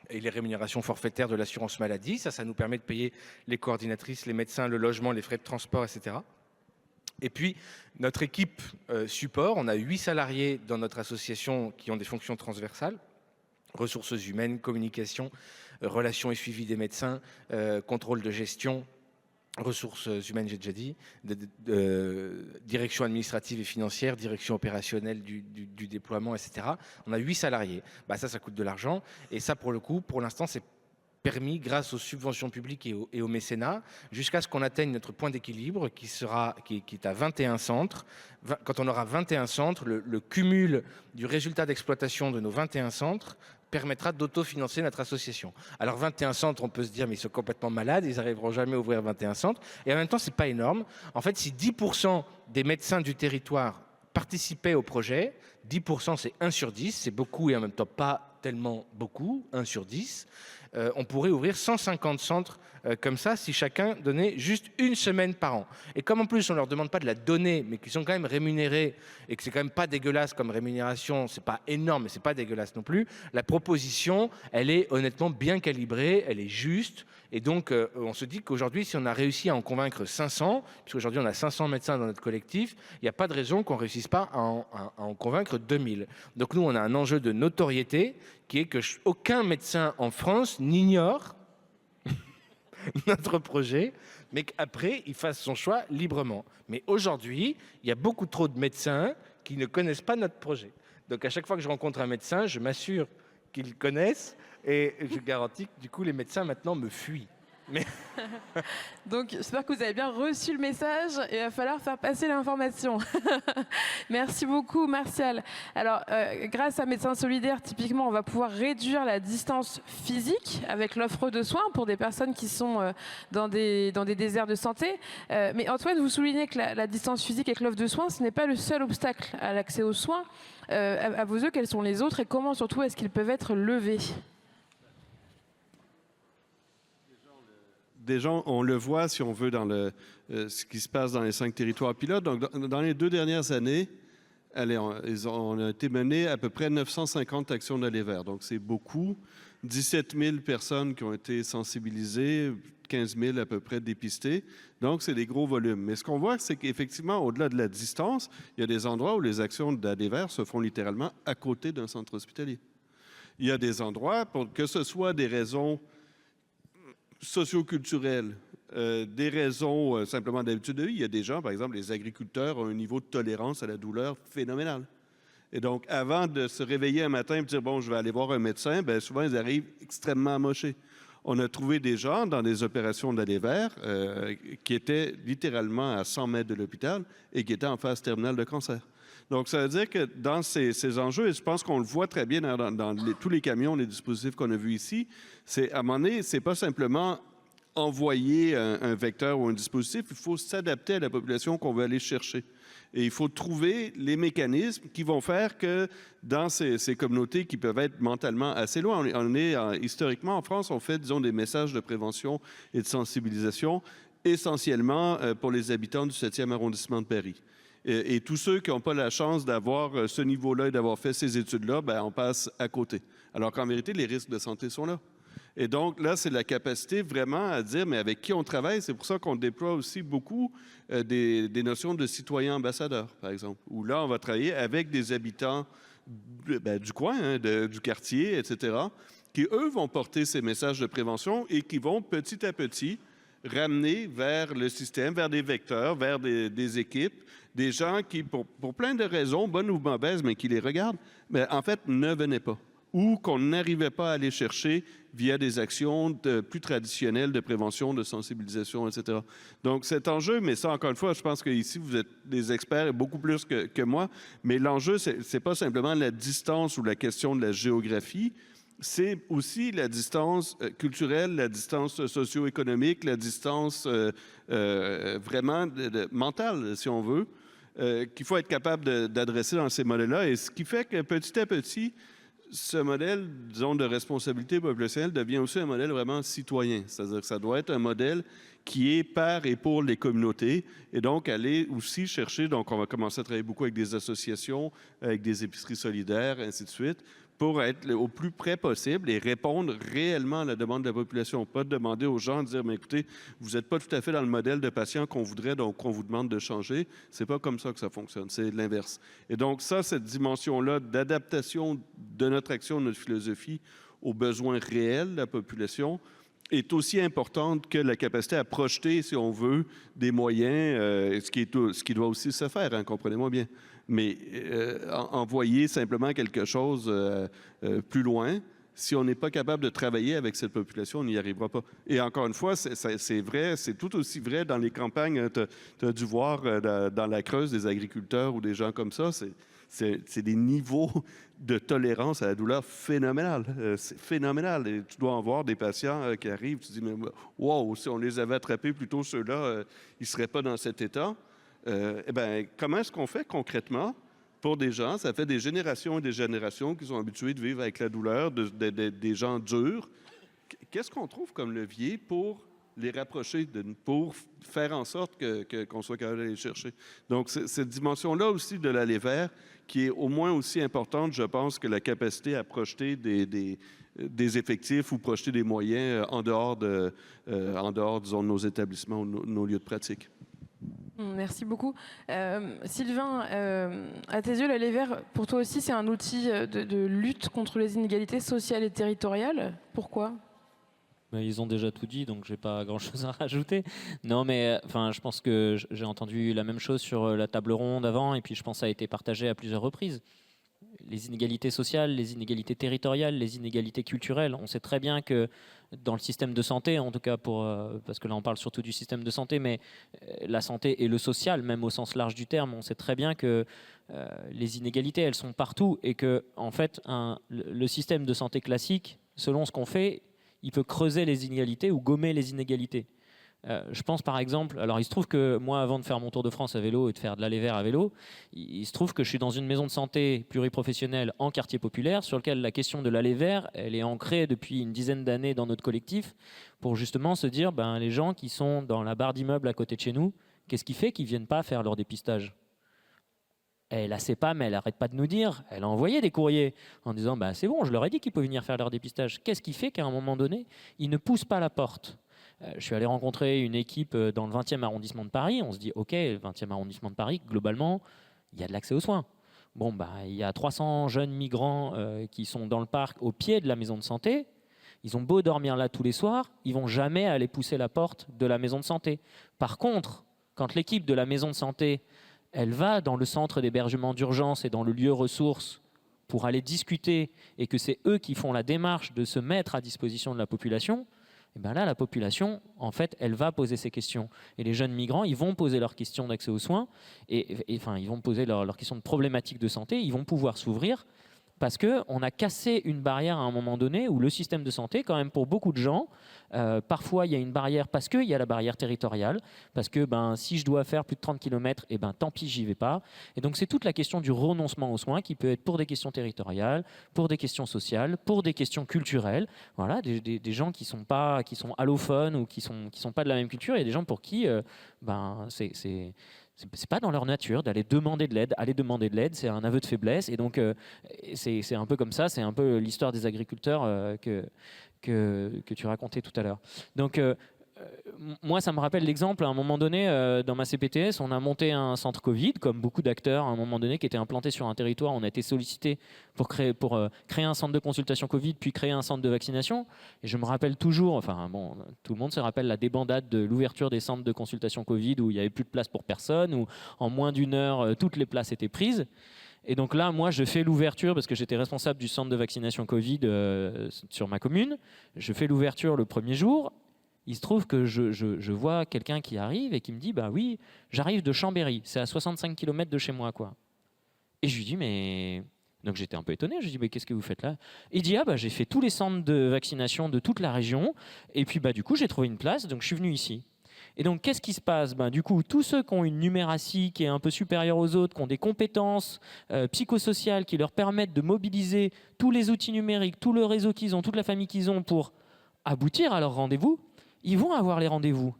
et les rémunérations forfaitaires de l'assurance maladie. Ça nous permet de payer les coordinatrices, les médecins, le logement, les frais de transport, etc. Et puis, notre équipe support, on a 8 salariés dans notre association qui ont des fonctions transversales. Ressources humaines, communication, relations et suivi des médecins, contrôle de gestion, ressources humaines, j'ai déjà dit, direction administrative et financière, direction opérationnelle du déploiement, etc. On a 8 salariés. Ça coûte de l'argent. Et ça, pour le coup, pour l'instant, c'est permis grâce aux subventions publiques et au mécénat, jusqu'à ce qu'on atteigne notre point d'équilibre qui est à 21 centres. Quand on aura 21 centres, le cumul du résultat d'exploitation de nos 21 centres permettra d'autofinancer notre association. Alors 21 centres, on peut se dire mais ils sont complètement malades, ils n'arriveront jamais à ouvrir 21 centres. Et en même temps, c'est pas énorme. En fait, si 10% des médecins du territoire participaient au projet, 10% c'est 1 sur 10, c'est beaucoup et en même temps pas tellement beaucoup, 1 sur 10. On pourrait ouvrir 150 centres comme ça si chacun donnait juste 1 semaine par an. Et comme en plus on ne leur demande pas de la donner, mais qu'ils sont quand même rémunérés et que c'est quand même pas dégueulasse comme rémunération, c'est pas énorme mais c'est pas dégueulasse non plus, la proposition elle est honnêtement bien calibrée, elle est juste. Et donc on se dit qu'aujourd'hui si on a réussi à en convaincre 500, puisqu'aujourd'hui on a 500 médecins dans notre collectif, il n'y a pas de raison qu'on ne réussisse pas à en convaincre 2000. Donc nous on a un enjeu de notoriété qui est que aucun médecin en France n'ignore notre projet, mais qu'après, il fasse son choix librement. Mais aujourd'hui, il y a beaucoup trop de médecins qui ne connaissent pas notre projet. Donc à chaque fois que je rencontre un médecin, je m'assure qu'ils connaissent et je garantis que du coup, les médecins maintenant me fuient. Mais... Donc, j'espère que vous avez bien reçu le message et il va falloir faire passer l'information. Merci beaucoup, Martial. Alors, grâce à Médecins Solidaires, typiquement, on va pouvoir réduire la distance physique avec l'offre de soins pour des personnes qui sont dans des déserts de santé. Mais Antoine, vous soulignez que la distance physique avec l'offre de soins, ce n'est pas le seul obstacle à l'accès aux soins. À vos yeux, quels sont les autres et comment, surtout, est-ce qu'ils peuvent être levés ? Déjà, on le voit, si on veut, dans ce qui se passe dans les 5 territoires pilotes. Donc, dans les 2 dernières années, on a été mené à peu près 950 actions d'aller vers. Donc, c'est beaucoup. 17 000 personnes qui ont été sensibilisées, 15 000 à peu près dépistées. Donc, c'est des gros volumes. Mais ce qu'on voit, c'est qu'effectivement, au-delà de la distance, il y a des endroits où les actions d'aller vers se font littéralement à côté d'un centre hospitalier. Il y a des endroits, que ce soit des raisons socioculturelles, des raisons simplement d'habitude de vie. Il y a des gens, par exemple, les agriculteurs ont un niveau de tolérance à la douleur phénoménal. Et donc, avant de se réveiller un matin et de dire, bon, je vais aller voir un médecin, bien, souvent, ils arrivent extrêmement amochés. On a trouvé des gens dans des opérations d'aller vers qui étaient littéralement à 100 mètres de l'hôpital et qui étaient en phase terminale de cancer. Donc, ça veut dire que dans ces enjeux, et je pense qu'on le voit très bien dans tous les camions, les dispositifs qu'on a vus ici, c'est à un moment donné, c'est pas simplement envoyer un vecteur ou un dispositif, il faut s'adapter à la population qu'on veut aller chercher. Et il faut trouver les mécanismes qui vont faire que dans ces communautés qui peuvent être mentalement assez loin, historiquement en France, on fait, disons, des messages de prévention et de sensibilisation essentiellement pour les habitants du 7e arrondissement de Paris. Et tous ceux qui n'ont pas la chance d'avoir ce niveau-là et d'avoir fait ces études-là, ben, on passe à côté. Alors qu'en vérité, les risques de santé sont là. Et donc, là, c'est la capacité vraiment à dire, mais avec qui on travaille. C'est pour ça qu'on déploie aussi beaucoup des notions de citoyens ambassadeurs, par exemple, où là, on va travailler avec des habitants du coin, hein, du quartier, etc., qui, eux, vont porter ces messages de prévention et qui vont petit à petit ramener vers le système, vers des vecteurs, vers des équipes, des gens qui, pour plein de raisons, bonnes ou mauvaises, mais qui les regardent, mais en fait, ne venaient pas ou qu'on n'arrivait pas à aller chercher via des actions plus traditionnelles de prévention, de sensibilisation, etc. Donc, cet enjeu, mais ça, encore une fois, je pense qu'ici, vous êtes des experts beaucoup plus que moi, mais l'enjeu, c'est pas simplement la distance ou la question de la géographie, c'est aussi la distance culturelle, la distance socio-économique, la distance vraiment mentale, si on veut, qu'il faut être capable d'adresser dans ces modèles-là. Et ce qui fait que petit à petit, ce modèle, disons, de responsabilité populationnelle devient aussi un modèle vraiment citoyen. C'est-à-dire que ça doit être un modèle qui est par et pour les communautés et donc aller aussi chercher, donc on va commencer à travailler beaucoup avec des associations, avec des épiceries solidaires, ainsi de suite, pour être au plus près possible et répondre réellement à la demande de la population. Pas de demander aux gens de dire, mais écoutez, vous n'êtes pas tout à fait dans le modèle de patient qu'on voudrait, donc qu'on vous demande de changer. C'est pas comme ça que ça fonctionne, c'est l'inverse. Et donc ça, cette dimension-là d'adaptation de notre action, de notre philosophie aux besoins réels de la population est aussi importante que la capacité à projeter, si on veut, des moyens, ce qui doit aussi se faire, hein, comprenez-moi bien. Mais envoyer simplement quelque chose plus loin, si on n'est pas capable de travailler avec cette population, on n'y arrivera pas. Et encore une fois, c'est vrai, c'est tout aussi vrai dans les campagnes. Tu as dû voir dans la Creuse des agriculteurs ou des gens comme ça, c'est des niveaux de tolérance à la douleur phénoménal. C'est phénoménal. Et tu dois en voir des patients qui arrivent, tu te dis, mais wow, si on les avait attrapés plutôt ceux-là, ils ne seraient pas dans cet état. Eh bien, comment est-ce qu'on fait concrètement pour des gens? Ça fait des générations et des générations qui sont habitués de vivre avec la douleur, des gens durs. Qu'est-ce qu'on trouve comme levier pour les rapprocher, pour faire en sorte qu'on soit capable d'aller les chercher? Donc, cette dimension-là aussi de l'aller vers, qui est au moins aussi importante, je pense, que la capacité à projeter des effectifs ou projeter des moyens en dehors, disons, de nos établissements ou nos lieux de pratique. Merci beaucoup. Sylvain, à tes yeux, l'aller vers, pour toi aussi, c'est un outil de lutte contre les inégalités sociales et territoriales. Pourquoi ? Ils ont déjà tout dit, donc je n'ai pas grand-chose à rajouter. Non, mais enfin, je pense que j'ai entendu la même chose sur la table ronde avant, et puis je pense que ça a été partagé à plusieurs reprises. Les inégalités sociales, les inégalités territoriales, les inégalités culturelles. On sait très bien que dans le système de santé, en tout cas parce que là on parle surtout du système de santé, mais la santé et le social, même au sens large du terme, on sait très bien que les inégalités, elles sont partout et que en fait, le système de santé classique, selon ce qu'on fait, il peut creuser les inégalités ou gommer les inégalités. Je pense par exemple, alors il se trouve que moi avant de faire mon tour de France à vélo et de faire de l'aller vers à vélo, il se trouve que je suis dans une maison de santé pluriprofessionnelle en quartier populaire sur lequel la question de l'aller vers, elle est ancrée depuis une dizaine d'années dans notre collectif pour justement se dire, les gens qui sont dans la barre d'immeuble à côté de chez nous, qu'est-ce qui fait qu'ils ne viennent pas faire leur dépistage ? Et la CEPAM, elle n'arrête pas de nous dire, elle a envoyé des courriers en disant, c'est bon, je leur ai dit qu'ils peuvent venir faire leur dépistage. Qu'est-ce qui fait qu'à un moment donné, ils ne poussent pas la porte ? Je suis allé rencontrer une équipe dans le 20e arrondissement de Paris. On se dit, OK, le 20e arrondissement de Paris, globalement, il y a de l'accès aux soins. Bon, bah, il y a 300 jeunes migrants qui sont dans le parc au pied de la maison de santé. Ils ont beau dormir là tous les soirs, ils vont jamais aller pousser la porte de la maison de santé. Par contre, quand l'équipe de la maison de santé, elle va dans le centre d'hébergement d'urgence et dans le lieu ressources pour aller discuter et que c'est eux qui font la démarche de se mettre à disposition de la population, et ben là, la population, en fait, elle va poser ses questions. Et les jeunes migrants, ils vont poser leurs questions d'accès aux soins, enfin, ils vont poser leurs questions de problématiques de santé, ils vont pouvoir s'ouvrir, parce qu'on a cassé une barrière à un moment donné où le système de santé, quand même pour beaucoup de gens, parfois il y a une barrière parce qu'il y a la barrière territoriale, parce que si je dois faire plus de 30 km, tant pis, j'y vais pas. Et donc c'est toute la question du renoncement aux soins qui peut être pour des questions territoriales, pour des questions sociales, pour des questions culturelles. Voilà, des gens qui sont allophones ou qui sont pas de la même culture. Il y a des gens pour qui c'est pas dans leur nature d'aller demander de l'aide. Aller demander de l'aide, c'est un aveu de faiblesse. Et donc, c'est un peu comme ça. C'est un peu l'histoire des agriculteurs que tu racontais tout à l'heure. Donc, moi, ça me rappelle l'exemple. À un moment donné, dans ma CPTS, on a monté un centre Covid, comme beaucoup d'acteurs, à un moment donné, qui était implanté sur un territoire. On a été sollicité pour créer un centre de consultation Covid, puis créer un centre de vaccination. Et je me rappelle toujours, tout le monde se rappelle la débandade de l'ouverture des centres de consultation Covid, où il n'y avait plus de place pour personne, où en moins d'une heure, toutes les places étaient prises. Et donc là, moi, je fais l'ouverture, parce que j'étais responsable du centre de vaccination Covid sur ma commune. Je fais l'ouverture le premier jour. Il se trouve que je vois quelqu'un qui arrive et qui me dit « Bah oui, j'arrive de Chambéry, c'est à 65 km de chez moi, quoi. » Et je lui dis « Mais... » Donc j'étais un peu étonné, je lui dis « Mais qu'est-ce que vous faites là ?» Il dit « Ah bah j'ai fait tous les centres de vaccination de toute la région, et puis du coup j'ai trouvé une place, donc je suis venu ici. » Et donc qu'est-ce qui se passe ? Du coup, tous ceux qui ont une numératie qui est un peu supérieure aux autres, qui ont des compétences psychosociales qui leur permettent de mobiliser tous les outils numériques, tout le réseau qu'ils ont, toute la famille qu'ils ont pour aboutir à leur rendez-vous, ils vont avoir les rendez-vous.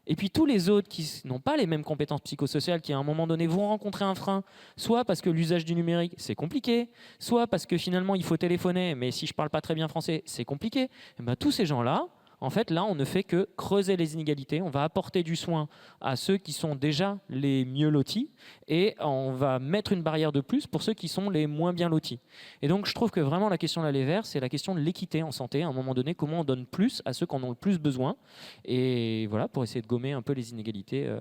Et puis tous les autres qui n'ont pas les mêmes compétences psychosociales, qui à un moment donné vont rencontrer un frein, soit parce que l'usage du numérique, c'est compliqué, soit parce que finalement il faut téléphoner, mais si je ne parle pas très bien français, c'est compliqué. Et tous ces gens-là, en fait, là, on ne fait que creuser les inégalités. On va apporter du soin à ceux qui sont déjà les mieux lotis et on va mettre une barrière de plus pour ceux qui sont les moins bien lotis. Et donc, je trouve que vraiment la question de l'aller vers, c'est la question de l'équité en santé. À un moment donné, comment on donne plus à ceux qui en ont le plus besoin. Et voilà, pour essayer de gommer un peu les inégalités.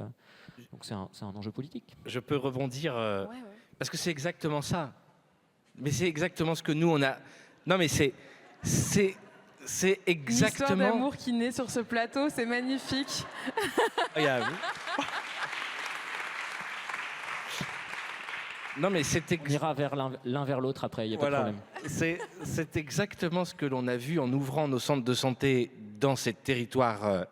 Donc, c'est un enjeu politique. Je peux rebondir parce que c'est exactement ça. Mais c'est exactement ce que nous, on a... Non, mais c'est exactement... Une histoire d'amour qui naît sur ce plateau, c'est magnifique. Non, mais on ira vers l'un vers l'autre après, il n'y a pas de problème. C'est exactement ce que l'on a vu en ouvrant nos centres de santé dans ces territoires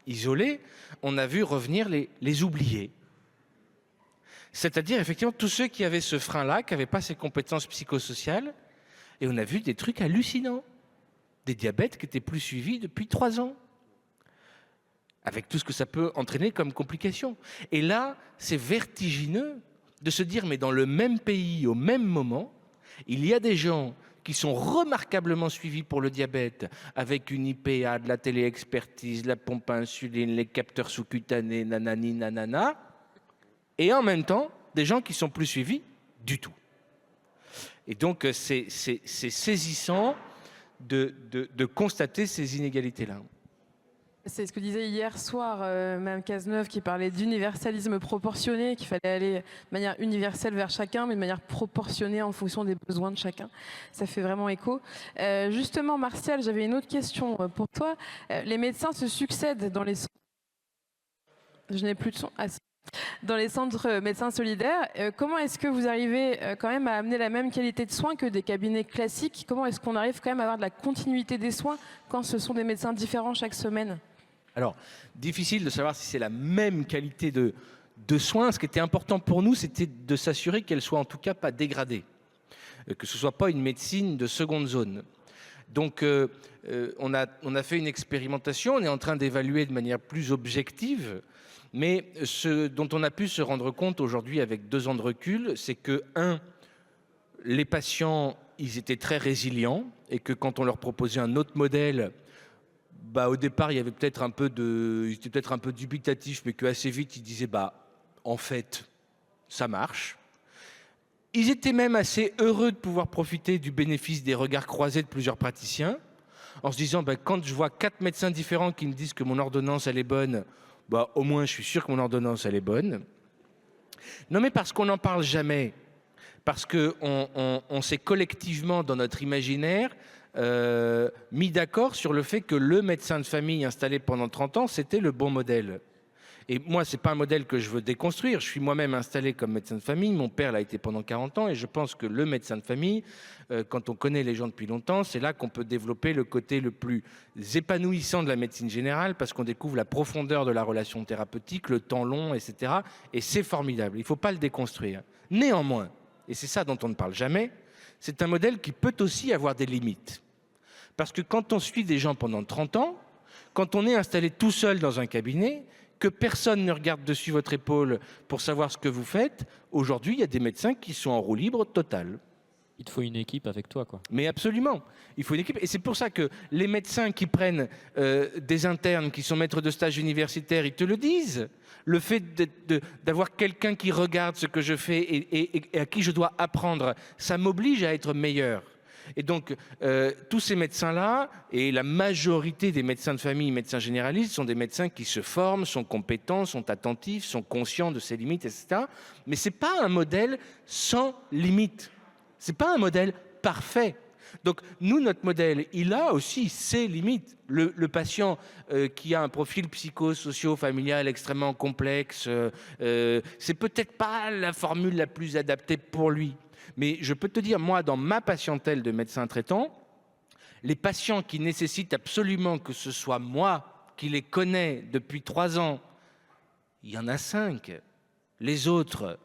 isolés. On a vu revenir les oubliés. C'est-à-dire, effectivement, tous ceux qui avaient ce frein-là, qui n'avaient pas ces compétences psychosociales. Et on a vu des trucs hallucinants. Des diabètes qui étaient plus suivis depuis 3 ans. Avec tout ce que ça peut entraîner comme complications. Et là, c'est vertigineux de se dire, mais dans le même pays, au même moment, il y a des gens qui sont remarquablement suivis pour le diabète, avec une IPA, de la téléexpertise, la pompe à insuline, les capteurs sous-cutanés, nanani, nanana, et en même temps, des gens qui sont plus suivis du tout. Et donc, c'est saisissant de constater ces inégalités-là. C'est ce que disait hier soir Mme Cazeneuve, qui parlait d'universalisme proportionné, qu'il fallait aller de manière universelle vers chacun, mais de manière proportionnée en fonction des besoins de chacun. Ça fait vraiment écho. Justement, Martial, j'avais une autre question pour toi. Les médecins se succèdent dans les... Je n'ai plus de son. Dans les centres médecins solidaires, comment est-ce que vous arrivez quand même à amener la même qualité de soins que des cabinets classiques ? Comment est-ce qu'on arrive quand même à avoir de la continuité des soins quand ce sont des médecins différents chaque semaine ? Alors, difficile de savoir si c'est la même qualité de soins. Ce qui était important pour nous, c'était de s'assurer qu'elle soit en tout cas pas dégradée, que ce soit pas une médecine de seconde zone. Donc, on a fait une expérimentation, on est en train d'évaluer de manière plus objective. Mais ce dont on a pu se rendre compte aujourd'hui avec 2 ans de recul, c'est que, les patients, ils étaient très résilients et que quand on leur proposait un autre modèle, au départ, il y avait peut-être ils étaient peut-être un peu dubitatifs, mais qu'assez vite, ils disaient, en fait, ça marche. Ils étaient même assez heureux de pouvoir profiter du bénéfice des regards croisés de plusieurs praticiens, en se disant, quand je vois 4 médecins différents qui me disent que mon ordonnance, elle est bonne, au moins je suis sûr que mon ordonnance, elle est bonne. Non, mais parce qu'on n'en parle jamais, parce qu'on s'est collectivement, dans notre imaginaire, mis d'accord sur le fait que le médecin de famille installé pendant 30 ans, c'était le bon modèle. Et moi, ce n'est pas un modèle que je veux déconstruire. Je suis moi-même installé comme médecin de famille. Mon père l'a été pendant 40 ans. Et je pense que le médecin de famille, quand on connaît les gens depuis longtemps, c'est là qu'on peut développer le côté le plus épanouissant de la médecine générale, parce qu'on découvre la profondeur de la relation thérapeutique, le temps long, etc. Et c'est formidable. Il ne faut pas le déconstruire. Néanmoins, et c'est ça dont on ne parle jamais, c'est un modèle qui peut aussi avoir des limites. Parce que quand on suit des gens pendant 30 ans, quand on est installé tout seul dans un cabinet, que personne ne regarde dessus votre épaule pour savoir ce que vous faites, aujourd'hui, il y a des médecins qui sont en roue libre totale. Il te faut une équipe avec toi, quoi. Mais absolument, il faut une équipe. Et c'est pour ça que les médecins qui prennent des internes, qui sont maîtres de stage universitaires, ils te le disent. Le fait d'avoir quelqu'un qui regarde ce que je fais et à qui je dois apprendre, ça m'oblige à être meilleur. Et donc, tous ces médecins-là, et la majorité des médecins de famille, médecins généralistes, sont des médecins qui se forment, sont compétents, sont attentifs, sont conscients de ses limites, etc. Mais ce n'est pas un modèle sans limite. Ce n'est pas un modèle parfait. Donc, nous, notre modèle, il a aussi ses limites. Le patient qui a un profil psycho-socio-familial extrêmement complexe, c'est peut-être pas la formule la plus adaptée pour lui. Mais je peux te dire, moi, dans ma patientèle de médecin traitant, les patients qui nécessitent absolument que ce soit moi qui les connais depuis 3 ans, il y en a 5. Les autres,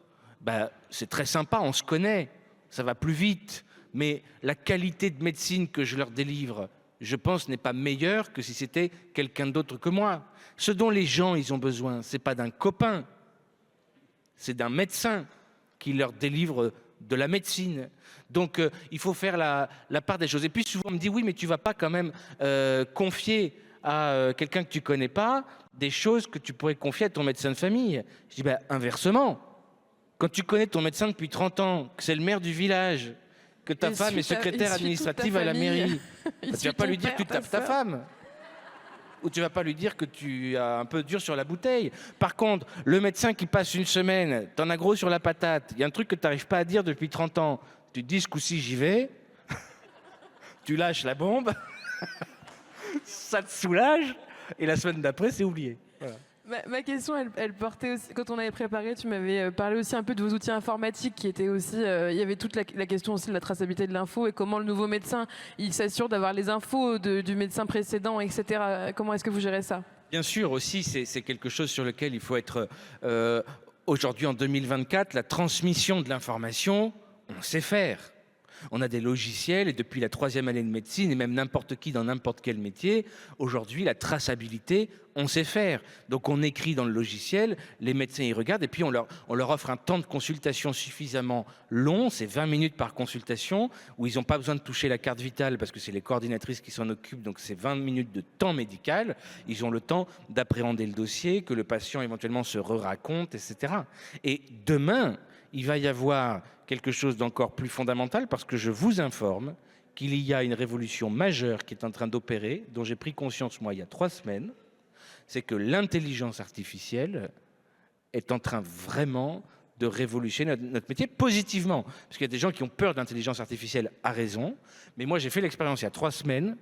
c'est très sympa, on se connaît, ça va plus vite. Mais la qualité de médecine que je leur délivre, je pense, n'est pas meilleure que si c'était quelqu'un d'autre que moi. Ce dont les gens ils ont besoin, ce n'est pas d'un copain, c'est d'un médecin qui leur délivre de la médecine. Donc, il faut faire la part des choses. Et puis, souvent, on me dit, oui, mais tu ne vas pas quand même confier à quelqu'un que tu ne connais pas des choses que tu pourrais confier à ton médecin de famille. Je dis, inversement. Quand tu connais ton médecin depuis 30 ans, que c'est le maire du village, que ta femme est secrétaire administrative à la mairie, tu ne vas pas lui dire que tu tapes ta femme. Ou tu ne vas pas lui dire que tu as un peu dur sur la bouteille. Par contre, le médecin qui passe une semaine, t'en as gros sur la patate, il y a un truc que tu n'arrives pas à dire depuis 30 ans, tu te dis ce coup-ci j'y vais, tu lâches la bombe, ça te soulage, et la semaine d'après c'est oublié. Voilà. Ma question, elle portait aussi, quand on avait préparé, tu m'avais parlé aussi un peu de vos outils informatiques qui étaient aussi, il y avait toute la question aussi de la traçabilité de l'info et comment le nouveau médecin, il s'assure d'avoir les infos du médecin précédent, etc. Comment est-ce que vous gérez ça ? Bien sûr, aussi, c'est quelque chose sur lequel il faut être, aujourd'hui en 2024, la transmission de l'information, on sait faire. On a des logiciels et depuis la 3e année de médecine et même n'importe qui dans n'importe quel métier, aujourd'hui la traçabilité, on sait faire. Donc on écrit dans le logiciel, les médecins y regardent et puis on leur offre un temps de consultation suffisamment long, c'est 20 minutes par consultation, où ils n'ont pas besoin de toucher la carte vitale parce que c'est les coordinatrices qui s'en occupent, donc c'est 20 minutes de temps médical. Ils ont le temps d'appréhender le dossier, que le patient éventuellement se raconte, etc. Et demain, il va y avoir quelque chose d'encore plus fondamental parce que je vous informe qu'il y a une révolution majeure qui est en train d'opérer, dont j'ai pris conscience moi il y a 3 semaines, c'est que l'intelligence artificielle est en train vraiment de révolutionner notre métier positivement. Parce qu'il y a des gens qui ont peur de l'intelligence artificielle à raison, mais moi j'ai fait l'expérience il y a 3 semaines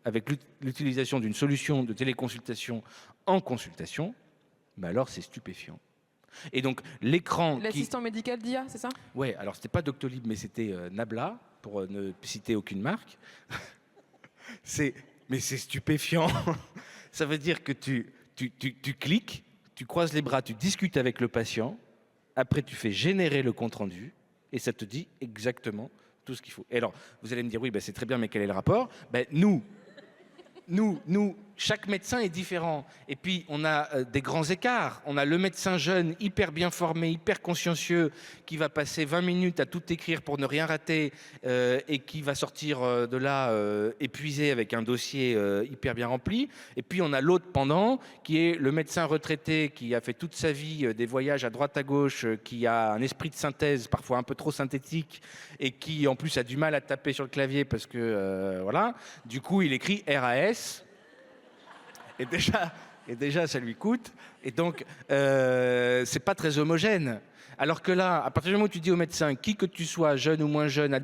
avec l'utilisation d'une solution de téléconsultation en consultation, alors c'est stupéfiant. Et donc l'écran. L'assistant médical d'IA, c'est ça ? Ouais, alors c'était pas Doctolib, mais c'était Nabla, pour ne citer aucune marque. Mais c'est stupéfiant. Ça veut dire que tu cliques, tu croises les bras, tu discutes avec le patient, après tu fais générer le compte-rendu, et ça te dit exactement tout ce qu'il faut. Et alors, vous allez me dire, oui, c'est très bien, mais quel est le rapport ? Nous, chaque médecin est différent. Et puis, on a des grands écarts. On a le médecin jeune, hyper bien formé, hyper consciencieux, qui va passer 20 minutes à tout écrire pour ne rien rater et qui va sortir de là épuisé avec un dossier hyper bien rempli. Et puis, on a l'autre pendant, qui est le médecin retraité qui a fait toute sa vie des voyages à droite à gauche, qui a un esprit de synthèse parfois un peu trop synthétique et qui, en plus, a du mal à taper sur le clavier parce que, voilà. Du coup, il écrit RAS. Et déjà, ça lui coûte. Et donc, c'est pas très homogène. Alors que là, à partir du moment où tu dis au médecin, qui que tu sois, jeune ou moins jeune,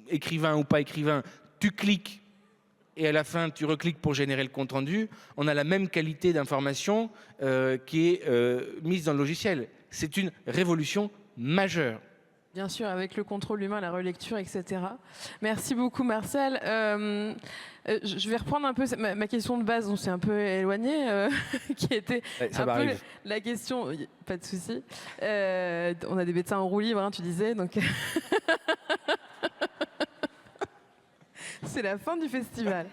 écrivain ou pas écrivain, tu cliques et à la fin, tu recliques pour générer le compte-rendu, on a la même qualité d'information qui est mise dans le logiciel. C'est une révolution majeure. Bien sûr, avec le contrôle humain, la relecture, etc. Merci beaucoup, Martial. Je vais reprendre un peu ma question de base, dont c'est un peu éloigné, qui était ça un va peu arriver. la question. Pas de souci. On a des médecins en roue libre, hein, tu disais, donc. C'est la fin du festival.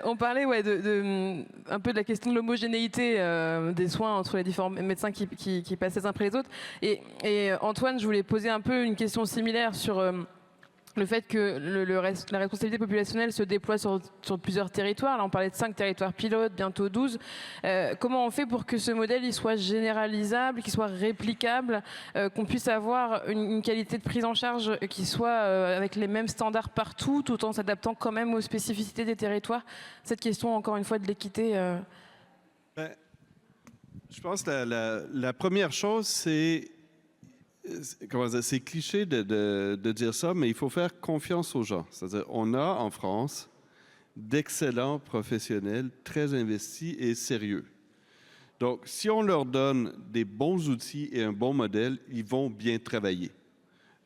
On parlait un peu de la question de l'homogénéité des soins entre les différents médecins qui passent les uns après les autres. Et Antoine, je voulais poser un peu une question similaire sur le fait que la responsabilité populationnelle se déploie sur plusieurs territoires. Là, on parlait de 5 territoires pilotes, bientôt 12. Comment on fait pour que ce modèle il soit généralisable, qu'il soit réplicable, qu'on puisse avoir une qualité de prise en charge qui soit avec les mêmes standards partout, tout en s'adaptant quand même aux spécificités des territoires? Cette question, encore une fois, de l'équité. Je pense que la première chose, c'est cliché de dire ça, mais il faut faire confiance aux gens. C'est-à-dire, on a en France d'excellents professionnels très investis et sérieux. Donc, si on leur donne des bons outils et un bon modèle, ils vont bien travailler.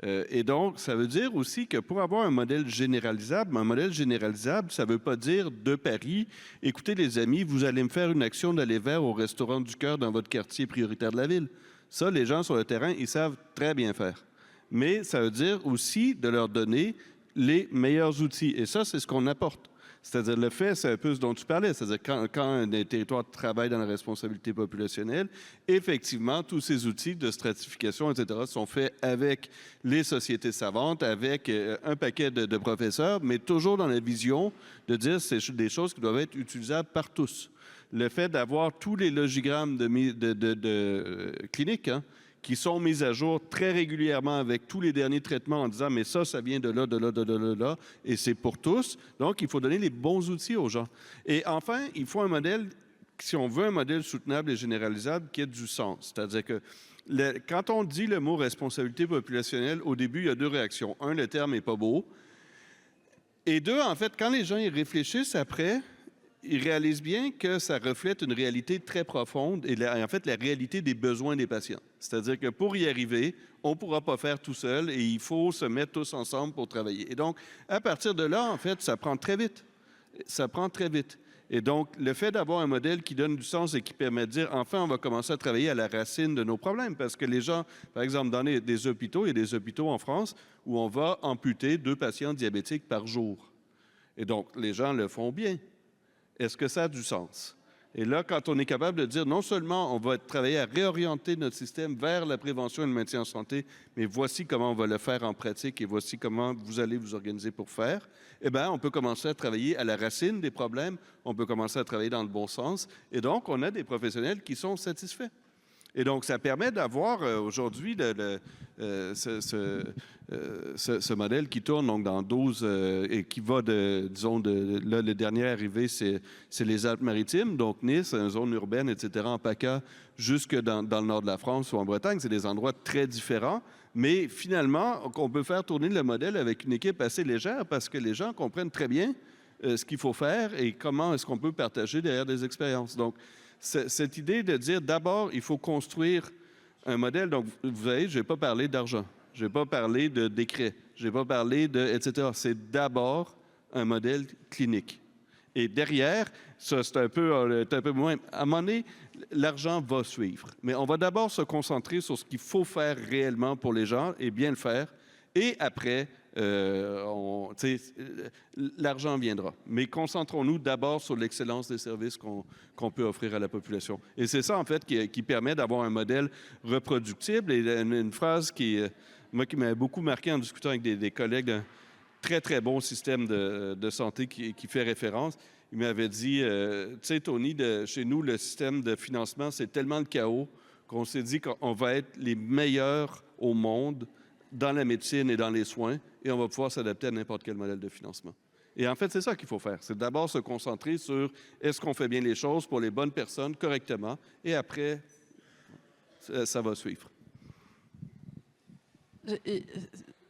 Et donc, ça veut dire aussi que pour avoir un modèle généralisable, ça ne veut pas dire de Paris, écoutez les amis, vous allez me faire une action d'aller vers au restaurant du cœur dans votre quartier prioritaire de la ville. Ça, les gens sur le terrain, ils savent très bien faire. Mais ça veut dire aussi de leur donner les meilleurs outils. Et ça, c'est ce qu'on apporte. C'est-à-dire, le fait, c'est un peu ce dont tu parlais. C'est-à-dire, quand un territoire travaille dans la responsabilité populationnelle, effectivement, tous ces outils de stratification, etc., sont faits avec les sociétés savantes, avec un paquet de professeurs, mais toujours dans la vision de dire que c'est des choses qui doivent être utilisables par tous. Le fait d'avoir tous les logigrammes de cliniques qui sont mis à jour très régulièrement avec tous les derniers traitements en disant « mais ça vient de là, de là, de là, et c'est pour tous ». Donc, il faut donner les bons outils aux gens. Et enfin, il faut un modèle, si on veut un modèle soutenable et généralisable, qui ait du sens. C'est-à-dire que quand on dit le mot « responsabilité populationnelle », au début, il y a 2 réactions. 1, le terme n'est pas beau. Et 2, en fait, quand les gens y réfléchissent après, ils réalisent bien que ça reflète une réalité très profonde et en fait la réalité des besoins des patients. C'est-à-dire que pour y arriver, on ne pourra pas faire tout seul et il faut se mettre tous ensemble pour travailler. Et donc, à partir de là, en fait, ça prend très vite. Ça prend très vite. Et donc, le fait d'avoir un modèle qui donne du sens et qui permet de dire, enfin, on va commencer à travailler à la racine de nos problèmes. Parce que les gens, par exemple, dans des hôpitaux, il y a des hôpitaux en France où on va amputer 2 patients diabétiques par jour. Et donc, les gens le font bien. Est-ce que ça a du sens? Et là, quand on est capable de dire non seulement on va travailler à réorienter notre système vers la prévention et le maintien en santé, mais voici comment on va le faire en pratique et voici comment vous allez vous organiser pour faire, eh bien, on peut commencer à travailler à la racine des problèmes, on peut commencer à travailler dans le bon sens, et donc on a des professionnels qui sont satisfaits. Et donc, ça permet d'avoir aujourd'hui ce modèle qui tourne donc, dans 12 et qui va là, le dernier arrivé, c'est les Alpes-Maritimes, donc Nice, une zone urbaine, etc., en PACA, jusque dans le nord de la France ou en Bretagne. C'est des endroits très différents, mais finalement, on peut faire tourner le modèle avec une équipe assez légère parce que les gens comprennent très bien ce qu'il faut faire et comment est-ce qu'on peut partager derrière des expériences. Donc, cette idée de dire d'abord, il faut construire un modèle. Donc, vous voyez, je n'ai pas parlé d'argent, je n'ai pas parlé de décret, je n'ai pas parlé etc. C'est d'abord un modèle clinique. Et derrière, ça, c'est un peu moins. À un moment donné, l'argent va suivre. Mais on va d'abord se concentrer sur ce qu'il faut faire réellement pour les gens et bien le faire. Et après, l'argent viendra. Mais concentrons-nous d'abord sur l'excellence des services qu'on peut offrir à la population. Et c'est ça, en fait, qui permet d'avoir un modèle reproductible. Et une phrase qui m'a beaucoup marqué en discutant avec des collègues d'un très, très bon système de santé qui fait référence. Il m'avait dit, tu sais, Tony, chez nous, le système de financement, c'est tellement le chaos qu'on s'est dit qu'on va être les meilleurs au monde dans la médecine et dans les soins, et on va pouvoir s'adapter à n'importe quel modèle de financement. Et en fait, c'est ça qu'il faut faire. C'est d'abord se concentrer sur est-ce qu'on fait bien les choses pour les bonnes personnes correctement, et après, ça va suivre.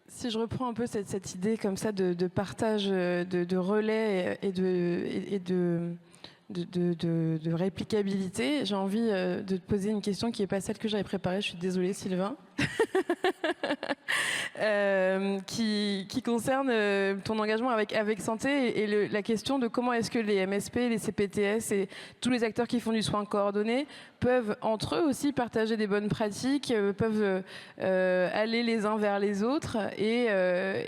Si je reprends un peu cette idée comme ça de partage, de relais et de réplicabilité, j'ai envie de te poser une question qui n'est pas celle que j'avais préparée. Je suis désolée, Sylvain. Qui concerne ton engagement avec Santé et la question de comment est-ce que les MSP, les CPTS et tous les acteurs qui font du soin coordonné peuvent entre eux aussi partager des bonnes pratiques, peuvent aller les uns vers les autres et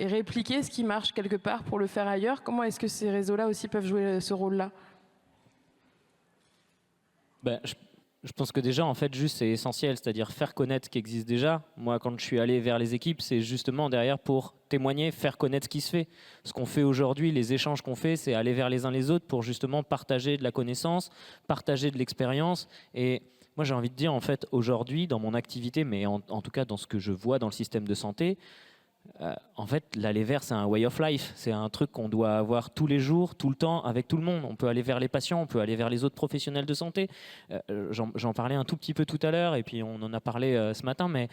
répliquer ce qui marche quelque part pour le faire ailleurs. Comment est-ce que ces réseaux-là aussi peuvent jouer ce rôle-là ? Ben, je pense que déjà, en fait, juste c'est essentiel, c'est-à-dire faire connaître ce qui existe déjà. Moi, quand je suis allé vers les équipes, c'est justement derrière pour témoigner, faire connaître ce qui se fait. Ce qu'on fait aujourd'hui, les échanges qu'on fait, c'est aller vers les uns les autres pour justement partager de la connaissance, partager de l'expérience. Et moi, j'ai envie de dire, en fait, aujourd'hui, dans mon activité, mais en tout cas dans ce que je vois dans le système de santé, en fait, l'aller vers, c'est un way of life. C'est un truc qu'on doit avoir tous les jours, tout le temps, avec tout le monde. On peut aller vers les patients, on peut aller vers les autres professionnels de santé. J'en parlais un tout petit peu tout à l'heure, et puis on en a parlé ce matin, mais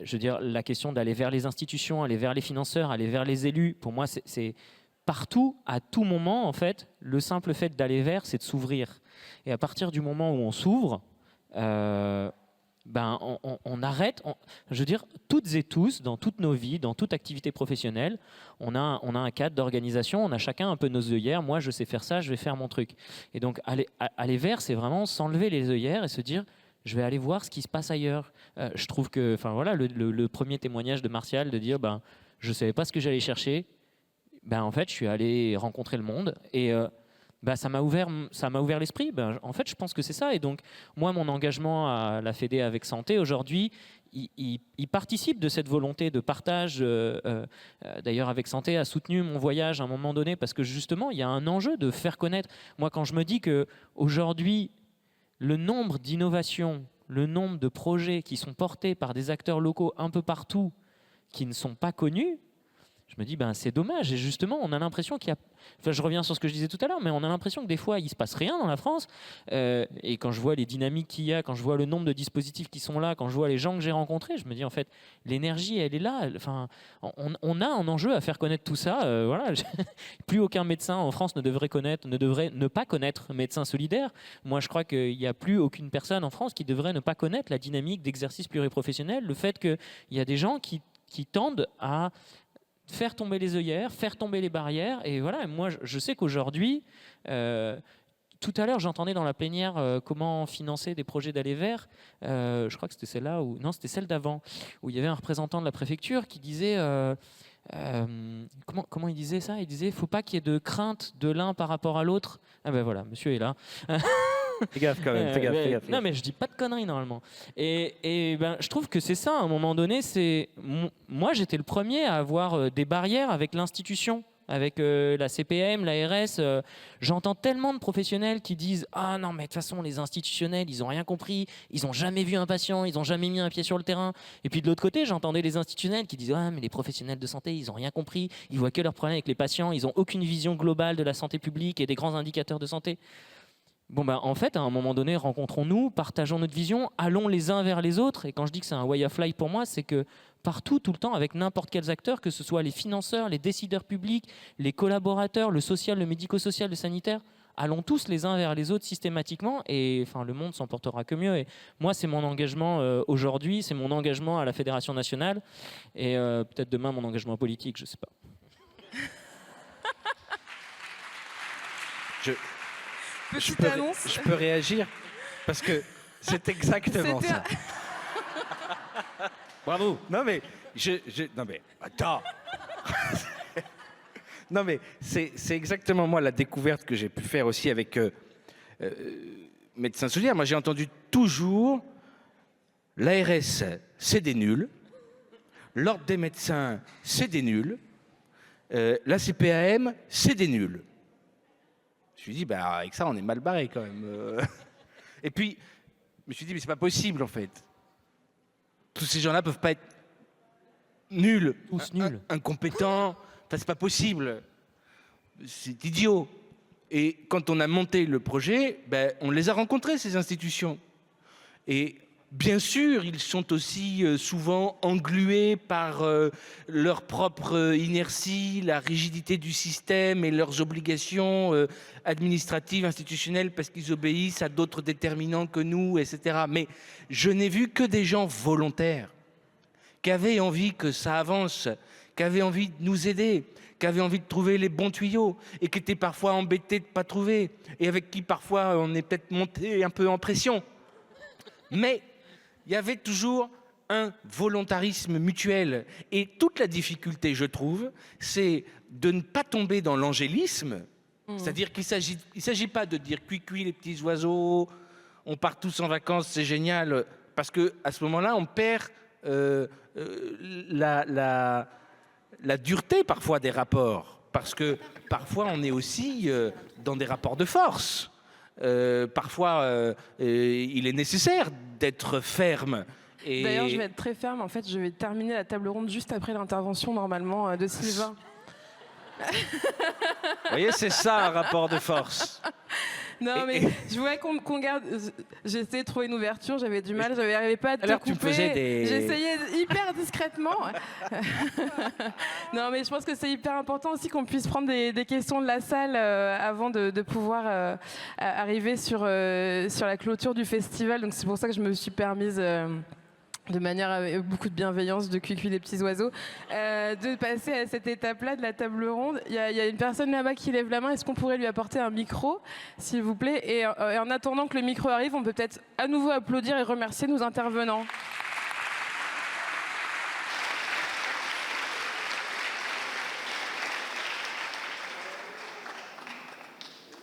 je veux dire, la question d'aller vers les institutions, aller vers les financeurs, aller vers les élus, pour moi, c'est partout, à tout moment, en fait, le simple fait d'aller vers, c'est de s'ouvrir. Et à partir du moment où on s'ouvre, on arrête, je veux dire, toutes et tous, dans toutes nos vies, dans toute activité professionnelle, on a un cadre d'organisation, on a chacun un peu nos œillères. Moi, je sais faire ça, je vais faire mon truc. Et donc, aller vers, c'est vraiment s'enlever les œillères et se dire, je vais aller voir ce qui se passe ailleurs. Je trouve que, enfin voilà, le premier témoignage de Martial, de dire, je ne savais pas ce que j'allais chercher, en fait, je suis allé rencontrer le monde et ça m'a ouvert l'esprit. En fait, je pense que c'est ça. Et donc, moi, mon engagement à la Fédé avec Santé aujourd'hui, il participe de cette volonté de partage. D'ailleurs, avec Santé a soutenu mon voyage à un moment donné parce que justement, il y a un enjeu de faire connaître. Moi, quand je me dis que aujourd'hui, le nombre d'innovations, le nombre de projets qui sont portés par des acteurs locaux un peu partout, qui ne sont pas connus, je me dis, c'est dommage. Et justement, on a l'impression qu'il y a... Enfin, je reviens sur ce que je disais tout à l'heure, mais on a l'impression que des fois, il ne se passe rien dans la France. Et quand je vois les dynamiques qu'il y a, quand je vois le nombre de dispositifs qui sont là, quand je vois les gens que j'ai rencontrés, je me dis, en fait, l'énergie, elle est là. Enfin, on a un enjeu à faire connaître tout ça. Voilà. Plus aucun médecin en France ne devrait ne pas connaître Médecins Solidaires. Moi, je crois qu'il n'y a plus aucune personne en France qui devrait ne pas connaître la dynamique d'exercice pluriprofessionnel, le fait qu'il y a des gens qui tendent à faire tomber les œillères, faire tomber les barrières. Et voilà, moi, je sais qu'aujourd'hui, tout à l'heure, j'entendais dans la plénière comment financer des projets d'aller vers. Je crois que c'était celle-là, non, c'était celle d'avant, où il y avait un représentant de la préfecture qui disait... comment il disait ça ? Il disait, il ne faut pas qu'il y ait de crainte de l'un par rapport à l'autre. Ah ben voilà, monsieur est là. Fais gaffe quand même, fais gaffe. Non mais je dis pas de conneries normalement. Et je trouve que c'est ça, à un moment donné, moi j'étais le premier à avoir des barrières avec l'institution, avec la CPM, l'ARS. J'entends tellement de professionnels qui disent « Ah non mais de toute façon les institutionnels, ils ont rien compris, ils ont jamais vu un patient, ils ont jamais mis un pied sur le terrain. » Et puis de l'autre côté, j'entendais les institutionnels qui disent « Ah mais les professionnels de santé, ils ont rien compris, ils voient que leurs problèmes avec les patients, ils ont aucune vision globale de la santé publique et des grands indicateurs de santé. » Bon en fait, à un moment donné, rencontrons-nous, partageons notre vision, allons les uns vers les autres. Et quand je dis que c'est un way of life pour moi, c'est que partout, tout le temps, avec n'importe quels acteurs, que ce soit les financeurs, les décideurs publics, les collaborateurs, le social, le médico-social, le sanitaire, allons tous les uns vers les autres systématiquement et enfin, le monde s'en portera que mieux. Et moi, c'est mon engagement aujourd'hui, c'est mon engagement à la Fédération nationale et peut-être demain mon engagement politique, je ne sais pas. Petite annonce. Je peux réagir parce que c'est exactement ça. Bravo. Non mais attends. Non, mais c'est exactement moi la découverte que j'ai pu faire aussi avec médecins solidaires. Moi, j'ai entendu toujours l'ARS, c'est des nuls. L'ordre des médecins, c'est des nuls. La CPAM, c'est des nuls. Je me suis dit, bah, avec ça, on est mal barré quand même. Et puis, je me suis dit, mais c'est pas possible en fait. Tous ces gens-là peuvent pas être nuls, Tous nuls. incompétents. Enfin, c'est pas possible. C'est idiot. Et quand on a monté le projet, ben, on les a rencontrés, ces institutions. Et bien sûr, ils sont aussi souvent englués par leur propre inertie, la rigidité du système et leurs obligations administratives, institutionnelles, parce qu'ils obéissent à d'autres déterminants que nous, etc. Mais je n'ai vu que des gens volontaires, qui avaient envie que ça avance, qui avaient envie de nous aider, qui avaient envie de trouver les bons tuyaux, et qui étaient parfois embêtés de ne pas trouver, et avec qui parfois on est peut-être monté un peu en pression. Mais il y avait toujours un volontarisme mutuel. Et toute la difficulté, je trouve, c'est de ne pas tomber dans l'angélisme. C'est-à-dire qu'il s'agit pas de dire cuicui les petits oiseaux, on part tous en vacances, c'est génial, parce que à ce moment-là, on perd la dureté parfois des rapports, parce que parfois on est aussi dans des rapports de force. Parfois, il est nécessaire d'être ferme. Et... D'ailleurs, je vais être très ferme. En fait, je vais terminer la table ronde juste après l'intervention, normalement, de Sylvain. Vous voyez, c'est ça un rapport de force. Non, mais je voulais qu'on garde. J'ai essayé de trouver une ouverture, j'avais du mal, j'arrivais pas à te couper. Tu me faisais des... J'essayais hyper discrètement. Non, mais je pense que c'est hyper important aussi qu'on puisse prendre des questions de la salle avant de pouvoir arriver sur la clôture du festival. Donc c'est pour ça que je me suis permise. De manière avec beaucoup de bienveillance, de cuicui des petits oiseaux, de passer à cette étape-là de la table ronde. Il y a une personne là-bas qui lève la main. Est-ce qu'on pourrait lui apporter un micro, s'il vous plaît? Et en attendant que le micro arrive, on peut peut-être à nouveau applaudir et remercier nos intervenants.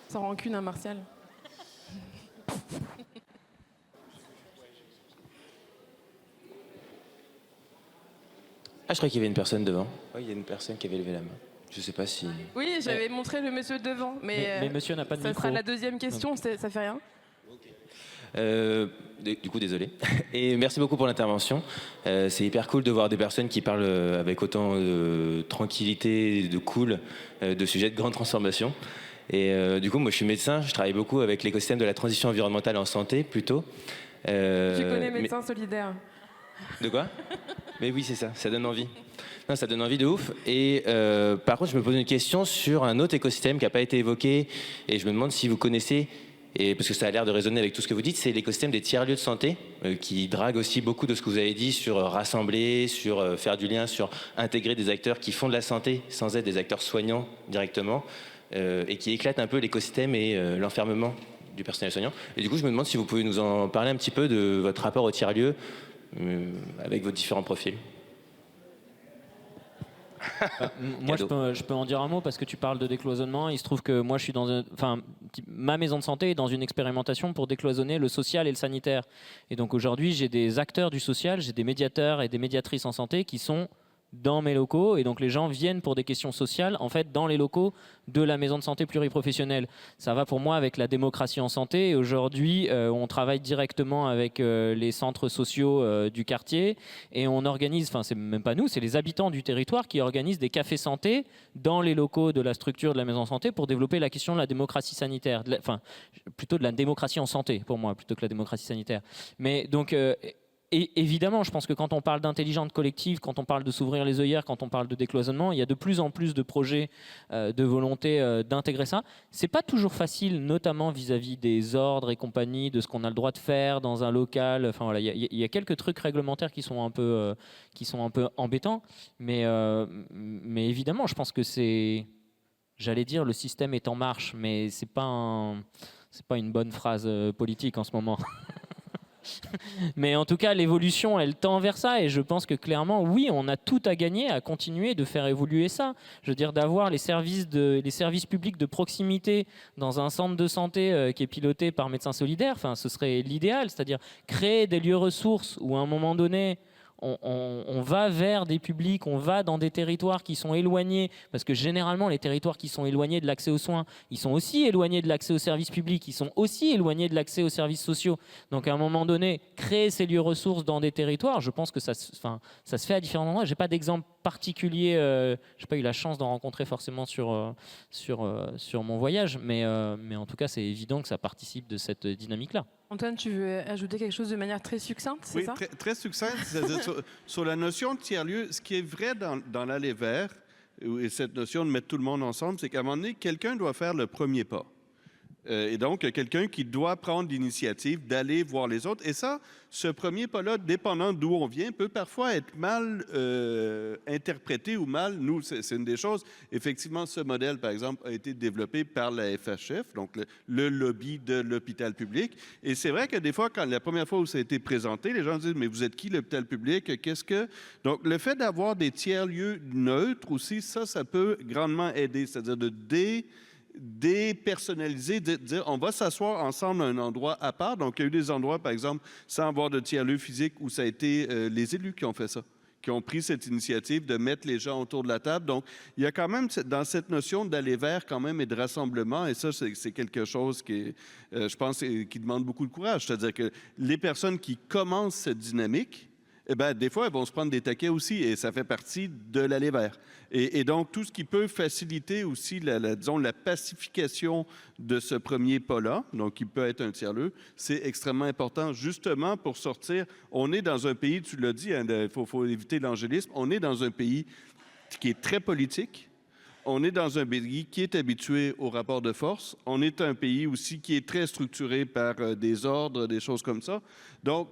Sans rancune, hein, Martial? Ah, je croyais qu'il y avait une personne devant. Oui, il y a une personne qui avait levé la main. Je sais pas si... Oui, j'avais montré le monsieur devant, mais monsieur n'a pas de ça micro. sera la deuxième question, ça fait rien. Du coup, désolé. Et merci beaucoup pour l'intervention. C'est hyper cool de voir des personnes qui parlent avec autant de tranquillité, de cool, de sujets de grande transformation. Et du coup, moi, je suis médecin. Je travaille beaucoup avec l'écosystème de la transition environnementale en santé, plutôt. Tu connais Médecins Solidaires. De quoi? Mais oui, c'est ça. Ça donne envie. Non, ça donne envie de ouf. Et par contre, je me pose une question sur un autre écosystème qui n'a pas été évoqué. Et je me demande si vous connaissez, et parce que ça a l'air de résonner avec tout ce que vous dites, c'est l'écosystème des tiers-lieux de santé, qui drague aussi beaucoup de ce que vous avez dit sur rassembler, sur faire du lien, sur intégrer des acteurs qui font de la santé sans être des acteurs soignants directement, et qui éclate un peu l'écosystème et l'enfermement du personnel soignant. Et du coup, je me demande si vous pouvez nous en parler un petit peu de votre rapport aux tiers-lieux avec vos différents profils. Moi, je peux en dire un mot parce que tu parles de décloisonnement. Il se trouve que moi, je suis ma maison de santé est dans une expérimentation pour décloisonner le social et le sanitaire. Et donc aujourd'hui, j'ai des acteurs du social, j'ai des médiateurs et des médiatrices en santé qui sont dans mes locaux, et donc les gens viennent pour des questions sociales en fait dans les locaux de la maison de santé pluriprofessionnelle. Ça va pour moi avec la démocratie en santé, et aujourd'hui on travaille directement avec les centres sociaux du quartier, et on organise, enfin c'est même pas nous, c'est les habitants du territoire qui organisent des cafés santé dans les locaux de la structure de la maison de santé pour développer la question de la démocratie sanitaire, plutôt de la démocratie en santé pour moi plutôt que la démocratie sanitaire. Mais donc et évidemment, je pense que quand on parle d'intelligence collective, quand on parle de s'ouvrir les œillères, quand on parle de décloisonnement, il y a de plus en plus de projets de volonté d'intégrer ça. C'est pas toujours facile, notamment vis-à-vis des ordres et compagnie, de ce qu'on a le droit de faire dans un local. Enfin voilà, il y a quelques trucs réglementaires qui sont un peu embêtants, mais évidemment, je pense que j'allais dire, le système est en marche, mais c'est pas une bonne phrase politique en ce moment. Mais en tout cas, l'évolution, elle tend vers ça. Et je pense que clairement, oui, on a tout à gagner à continuer de faire évoluer ça. Je veux dire, d'avoir les services publics de proximité dans un centre de santé qui est piloté par Médecins Solidaires, enfin, ce serait l'idéal. C'est-à-dire créer des lieux ressources où, à un moment donné, on va vers des publics, on va dans des territoires qui sont éloignés, parce que généralement les territoires qui sont éloignés de l'accès aux soins, ils sont aussi éloignés de l'accès aux services publics, ils sont aussi éloignés de l'accès aux services sociaux. Donc à un moment donné, créer ces lieux ressources dans des territoires, je pense que ça se fait à différents endroits. Je n'ai pas d'exemple particulier, je n'ai pas eu la chance d'en rencontrer forcément sur mon voyage, mais en tout cas c'est évident que ça participe de cette dynamique-là. Antoine, tu veux ajouter quelque chose de manière très succincte, c'est Oui, ça? très succincte. C'est-à-dire sur la notion de tiers-lieu, ce qui est vrai dans l'aller vers, et cette notion de mettre tout le monde ensemble, c'est qu'à un moment donné, quelqu'un doit faire le premier pas. Et donc, quelqu'un qui doit prendre l'initiative d'aller voir les autres. Et ça, ce premier pas-là, dépendant d'où on vient, peut parfois être mal interprété ou mal. Nous, c'est une des choses. Effectivement, ce modèle, par exemple, a été développé par la FHF, donc le lobby de l'hôpital public. Et c'est vrai que des fois, quand la première fois où ça a été présenté, les gens disent « Mais vous êtes qui, l'hôpital public? Qu'est-ce que… » Donc, le fait d'avoir des tiers-lieux neutres aussi, ça peut grandement aider. C'est-à-dire de dépersonnaliser, de dire on va s'asseoir ensemble à un endroit à part. Donc, il y a eu des endroits, par exemple, sans avoir de tiers-lieu physique, où ça a été les élus qui ont fait ça, qui ont pris cette initiative de mettre les gens autour de la table. Donc, il y a quand même, dans cette notion d'aller vers quand même et de rassemblement, et ça, c'est quelque chose qui, je pense, qui demande beaucoup de courage. C'est-à-dire que les personnes qui commencent cette dynamique, eh bien, des fois, elles vont se prendre des taquets aussi, et ça fait partie de l'aller vers. Et donc, tout ce qui peut faciliter aussi, disons, la pacification de ce premier pas-là, donc qui peut être un tiers-lieu, c'est extrêmement important, justement pour sortir. On est dans un pays, tu l'as dit, il faut éviter l'angélisme, on est dans un pays qui est très politique. On est dans un pays qui est habitué au rapport de force. On est un pays aussi qui est très structuré par des ordres, des choses comme ça. Donc,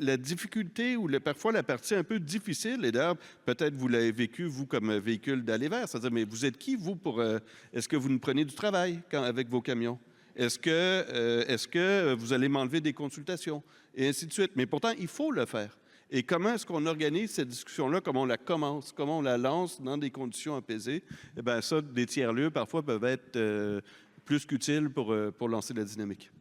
la difficulté ou parfois la partie un peu difficile, et d'ailleurs, peut-être vous l'avez vécu, vous, comme véhicule d'aller vers, c'est-à-dire, mais vous êtes qui, vous, pour… est-ce que vous nous prenez du travail avec vos camions? Est-ce que vous allez m'enlever des consultations? Et ainsi de suite. Mais pourtant, il faut le faire. Et comment est-ce qu'on organise cette discussion-là, comment on la commence, comment on la lance dans des conditions apaisées? Eh bien, ça, des tiers-lieux, parfois, peuvent être plus qu'utiles pour lancer la dynamique.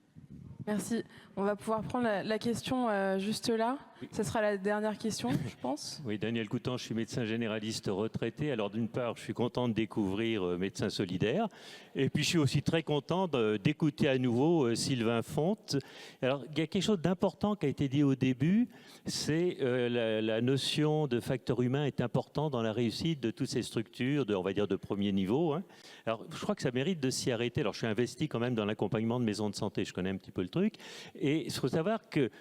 Merci. On va pouvoir prendre la question juste là. Oui. Ce sera la dernière question, je pense. Oui, Daniel Coutan, je suis médecin généraliste retraité. Alors d'une part, je suis content de découvrir Médecins Solidaires. Et puis je suis aussi très content d'écouter à nouveau Sylvain Fonte. Alors il y a quelque chose d'important qui a été dit au début, c'est la notion de facteur humain est important dans la réussite de toutes ces structures, on va dire de premier niveau. Hein. Alors je crois que ça mérite de s'y arrêter. Alors je suis investi quand même dans l'accompagnement de maisons de santé, je connais un petit peu le truc. Et il faut savoir que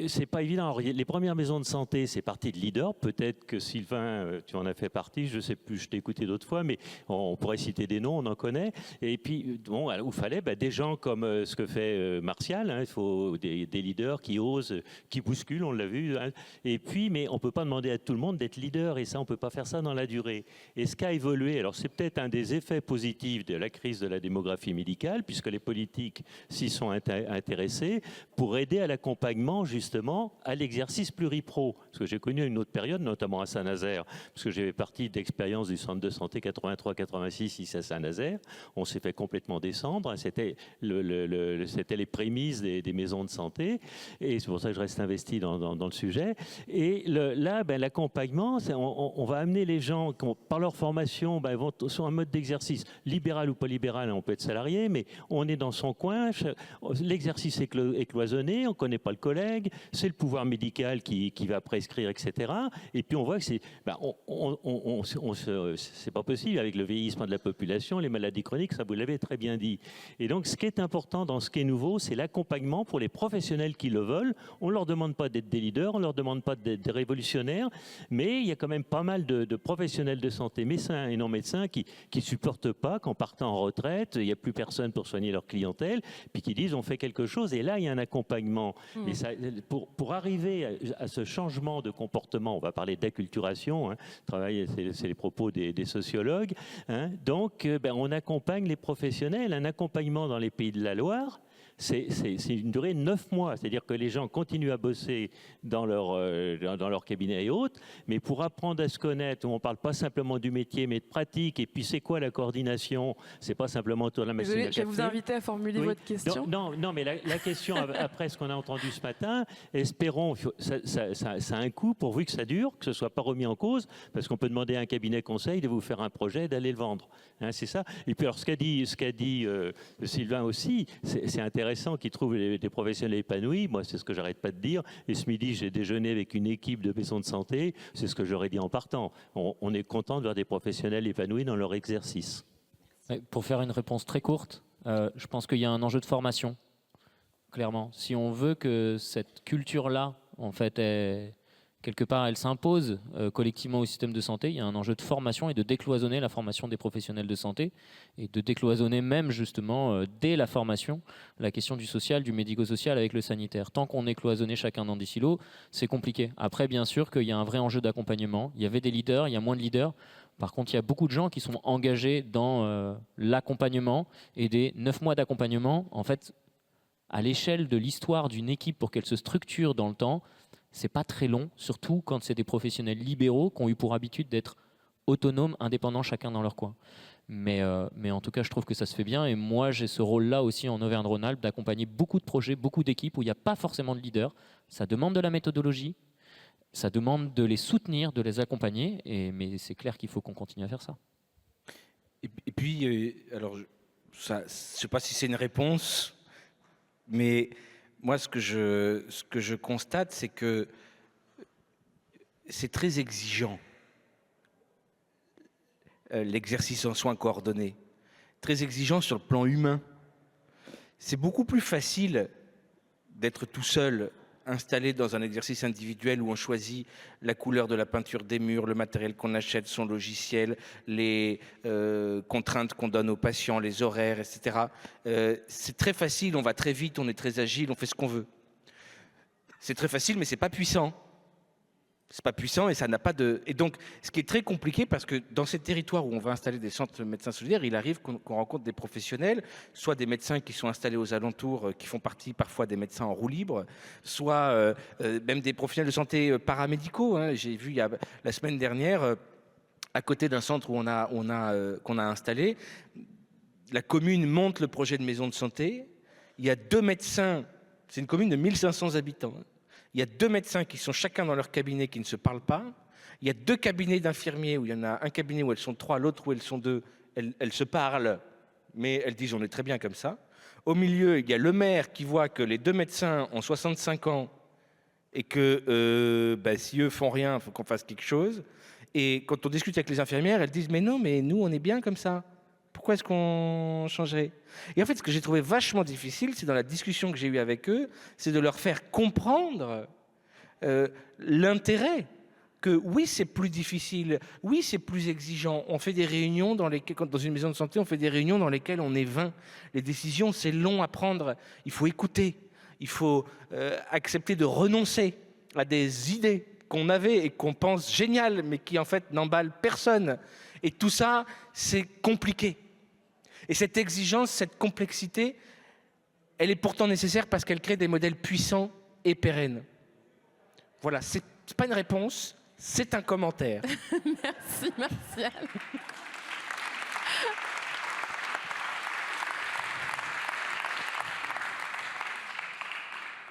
c'est pas évident. Alors, les premières maisons de santé, c'est parti de leaders. Peut-être que Sylvain, tu en as fait partie, je ne sais plus, je t'ai écouté d'autres fois, mais on pourrait citer des noms, on en connaît. Et puis, bon, il fallait des gens comme ce que fait Martial. Hein, il faut des leaders qui osent, qui bousculent, on l'a vu. Hein. Et puis, mais on ne peut pas demander à tout le monde d'être leader. Et ça, on ne peut pas faire ça dans la durée. Et ce qui a évolué, alors c'est peut-être un des effets positifs de la crise de la démographie médicale, puisque les politiques s'y sont intéressés, pour aider à l'accompagnement, justement, à l'exercice pluripro. Parce que j'ai connu une autre période, notamment à Saint-Nazaire, parce que j'ai fait partie d'expérience du centre de santé 83-86 ici à Saint-Nazaire. On s'est fait complètement descendre. C'était les prémices des maisons de santé. Et c'est pour ça que je reste investi dans le sujet. Et là, l'accompagnement, on va amener les gens, par leur formation, ils vont sur un mode d'exercice libéral ou pas libéral. On peut être salarié, mais on est dans son coin. L'exercice est cloisonné, on ne connaît pas le collègue, c'est le pouvoir médical qui va prescrire, etc. Et puis on voit que c'est pas possible avec le vieillissement de la population, les maladies chroniques, ça vous l'avez très bien dit. Et donc ce qui est important dans ce qui est nouveau, c'est l'accompagnement pour les professionnels qui le veulent. On ne leur demande pas d'être des leaders, on ne leur demande pas d'être des révolutionnaires, mais il y a quand même pas mal de professionnels de santé, médecins et non médecins, qui ne supportent pas qu'en partant en retraite, il n'y a plus personne pour soigner leur clientèle, puis qui disent on fait quelque chose, et là il y a un accompagnement. Et ça, pour arriver à ce changement de comportement, on va parler d'acculturation, hein, c'est les propos des sociologues, hein, donc on accompagne les professionnels. Un accompagnement dans les Pays de la Loire, c'est une durée de 9 mois. C'est-à-dire que les gens continuent à bosser dans leur cabinet et autres, mais pour apprendre à se connaître, on ne parle pas simplement du métier, mais de pratique. Et puis, c'est quoi la coordination? C'est pas simplement autour de la machine à Désolée, je vais café. vous inviter à formuler votre question. Non, mais la question, après ce qu'on a entendu ce matin, espérons, ça a un coût pourvu que ça dure, que ce ne soit pas remis en cause, parce qu'on peut demander à un cabinet conseil de vous faire un projet, d'aller le vendre. Hein, c'est ça. Et puis, alors, ce qu'a dit Sylvain aussi, c'est intéressant qu'il trouve des professionnels épanouis. Moi, c'est ce que j'arrête pas de dire. Et ce midi, j'ai déjeuné avec une équipe de maisons de santé. C'est ce que j'aurais dit en partant. On est content de voir des professionnels épanouis dans leur exercice. Pour faire une réponse très courte, je pense qu'il y a un enjeu de formation, clairement. Si on veut que cette culture-là, en fait, quelque part, elle s'impose collectivement au système de santé, il y a un enjeu de formation et de décloisonner la formation des professionnels de santé et de décloisonner même justement dès la formation la question du social, du médico-social avec le sanitaire. Tant qu'on est cloisonné chacun dans des silos, c'est compliqué. Après, bien sûr qu'il y a un vrai enjeu d'accompagnement. Il y avait des leaders, il y a moins de leaders. Par contre, il y a beaucoup de gens qui sont engagés dans l'accompagnement et des 9 mois d'accompagnement, en fait, à l'échelle de l'histoire d'une équipe pour qu'elle se structure dans le temps, c'est pas très long, surtout quand c'est des professionnels libéraux qui ont eu pour habitude d'être autonomes, indépendants, chacun dans leur coin. Mais en tout cas, je trouve que ça se fait bien. Et moi, j'ai ce rôle-là aussi en Auvergne-Rhône-Alpes d'accompagner beaucoup de projets, beaucoup d'équipes où il n'y a pas forcément de leader. Ça demande de la méthodologie, ça demande de les soutenir, de les accompagner. Mais c'est clair qu'il faut qu'on continue à faire ça. Et puis, alors, je ne sais pas si c'est une réponse, mais moi, ce que je constate, c'est que c'est très exigeant, l'exercice en soins coordonnés, très exigeant sur le plan humain. C'est beaucoup plus facile d'être tout seul, installé dans un exercice individuel où on choisit la couleur de la peinture des murs, le matériel qu'on achète, son logiciel, les contraintes qu'on donne aux patients, les horaires, etc. C'est très facile, on va très vite, on est très agile, on fait ce qu'on veut. C'est très facile, mais c'est pas puissant. C'est pas puissant et ça n'a pas de... Et donc, ce qui est très compliqué, parce que dans ces territoires où on va installer des centres de médecins solidaires, il arrive qu'on rencontre des professionnels, soit des médecins qui sont installés aux alentours, qui font partie parfois des médecins en roue libre, soit même des professionnels de santé paramédicaux. Hein. J'ai vu la semaine dernière, à côté d'un centre qu'on a installé, la commune monte le projet de maison de santé. Il y a 2 médecins, c'est une commune de 1500 habitants. Il y a 2 médecins qui sont chacun dans leur cabinet qui ne se parlent pas. Il y a 2 cabinets d'infirmiers où il y en a un cabinet où elles sont 3, l'autre où elles sont 2. Elles se parlent, mais elles disent on est très bien comme ça. Au milieu, il y a le maire qui voit que les 2 médecins ont 65 ans et que si eux font rien, il faut qu'on fasse quelque chose. Et quand on discute avec les infirmières, elles disent mais non, mais nous on est bien comme ça. Pourquoi est-ce qu'on changerait? Et en fait, ce que j'ai trouvé vachement difficile, c'est dans la discussion que j'ai eue avec eux, c'est de leur faire comprendre l'intérêt que oui, c'est plus difficile, oui, c'est plus exigeant. On fait des réunions dans une maison de santé, on fait des réunions dans lesquelles on est 20. Les décisions, c'est long à prendre. Il faut écouter. Il faut accepter de renoncer à des idées qu'on avait et qu'on pense géniales, mais qui en fait n'emballent personne. Et tout ça, c'est compliqué. Et cette exigence, cette complexité, elle est pourtant nécessaire parce qu'elle crée des modèles puissants et pérennes. Voilà, c'est pas une réponse, c'est un commentaire. Merci Martial.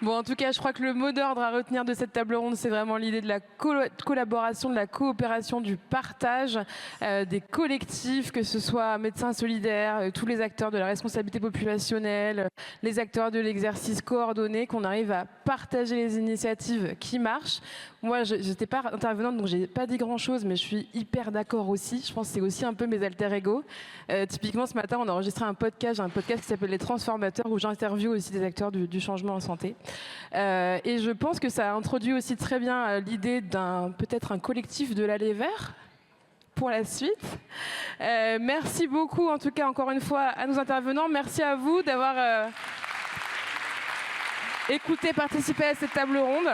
Bon, en tout cas, je crois que le mot d'ordre à retenir de cette table ronde, c'est vraiment l'idée de la collaboration, de la coopération, du partage, des collectifs, que ce soit médecins solidaires, tous les acteurs de la responsabilité populationnelle, les acteurs de l'exercice coordonné, qu'on arrive à partager les initiatives qui marchent. Moi, je n'étais pas intervenante, donc je n'ai pas dit grand-chose, mais je suis hyper d'accord aussi. Je pense que c'est aussi un peu mes alter ego. Typiquement, ce matin, on a enregistré un podcast qui s'appelle Les Transformateurs, où j'interviewe aussi des acteurs du changement en santé. Et je pense que ça introduit aussi très bien l'idée peut-être un collectif de l'aller vers pour la suite. Merci beaucoup, en tout cas, encore une fois, à nos intervenants. Merci à vous d'avoir écouté, participé à cette table ronde.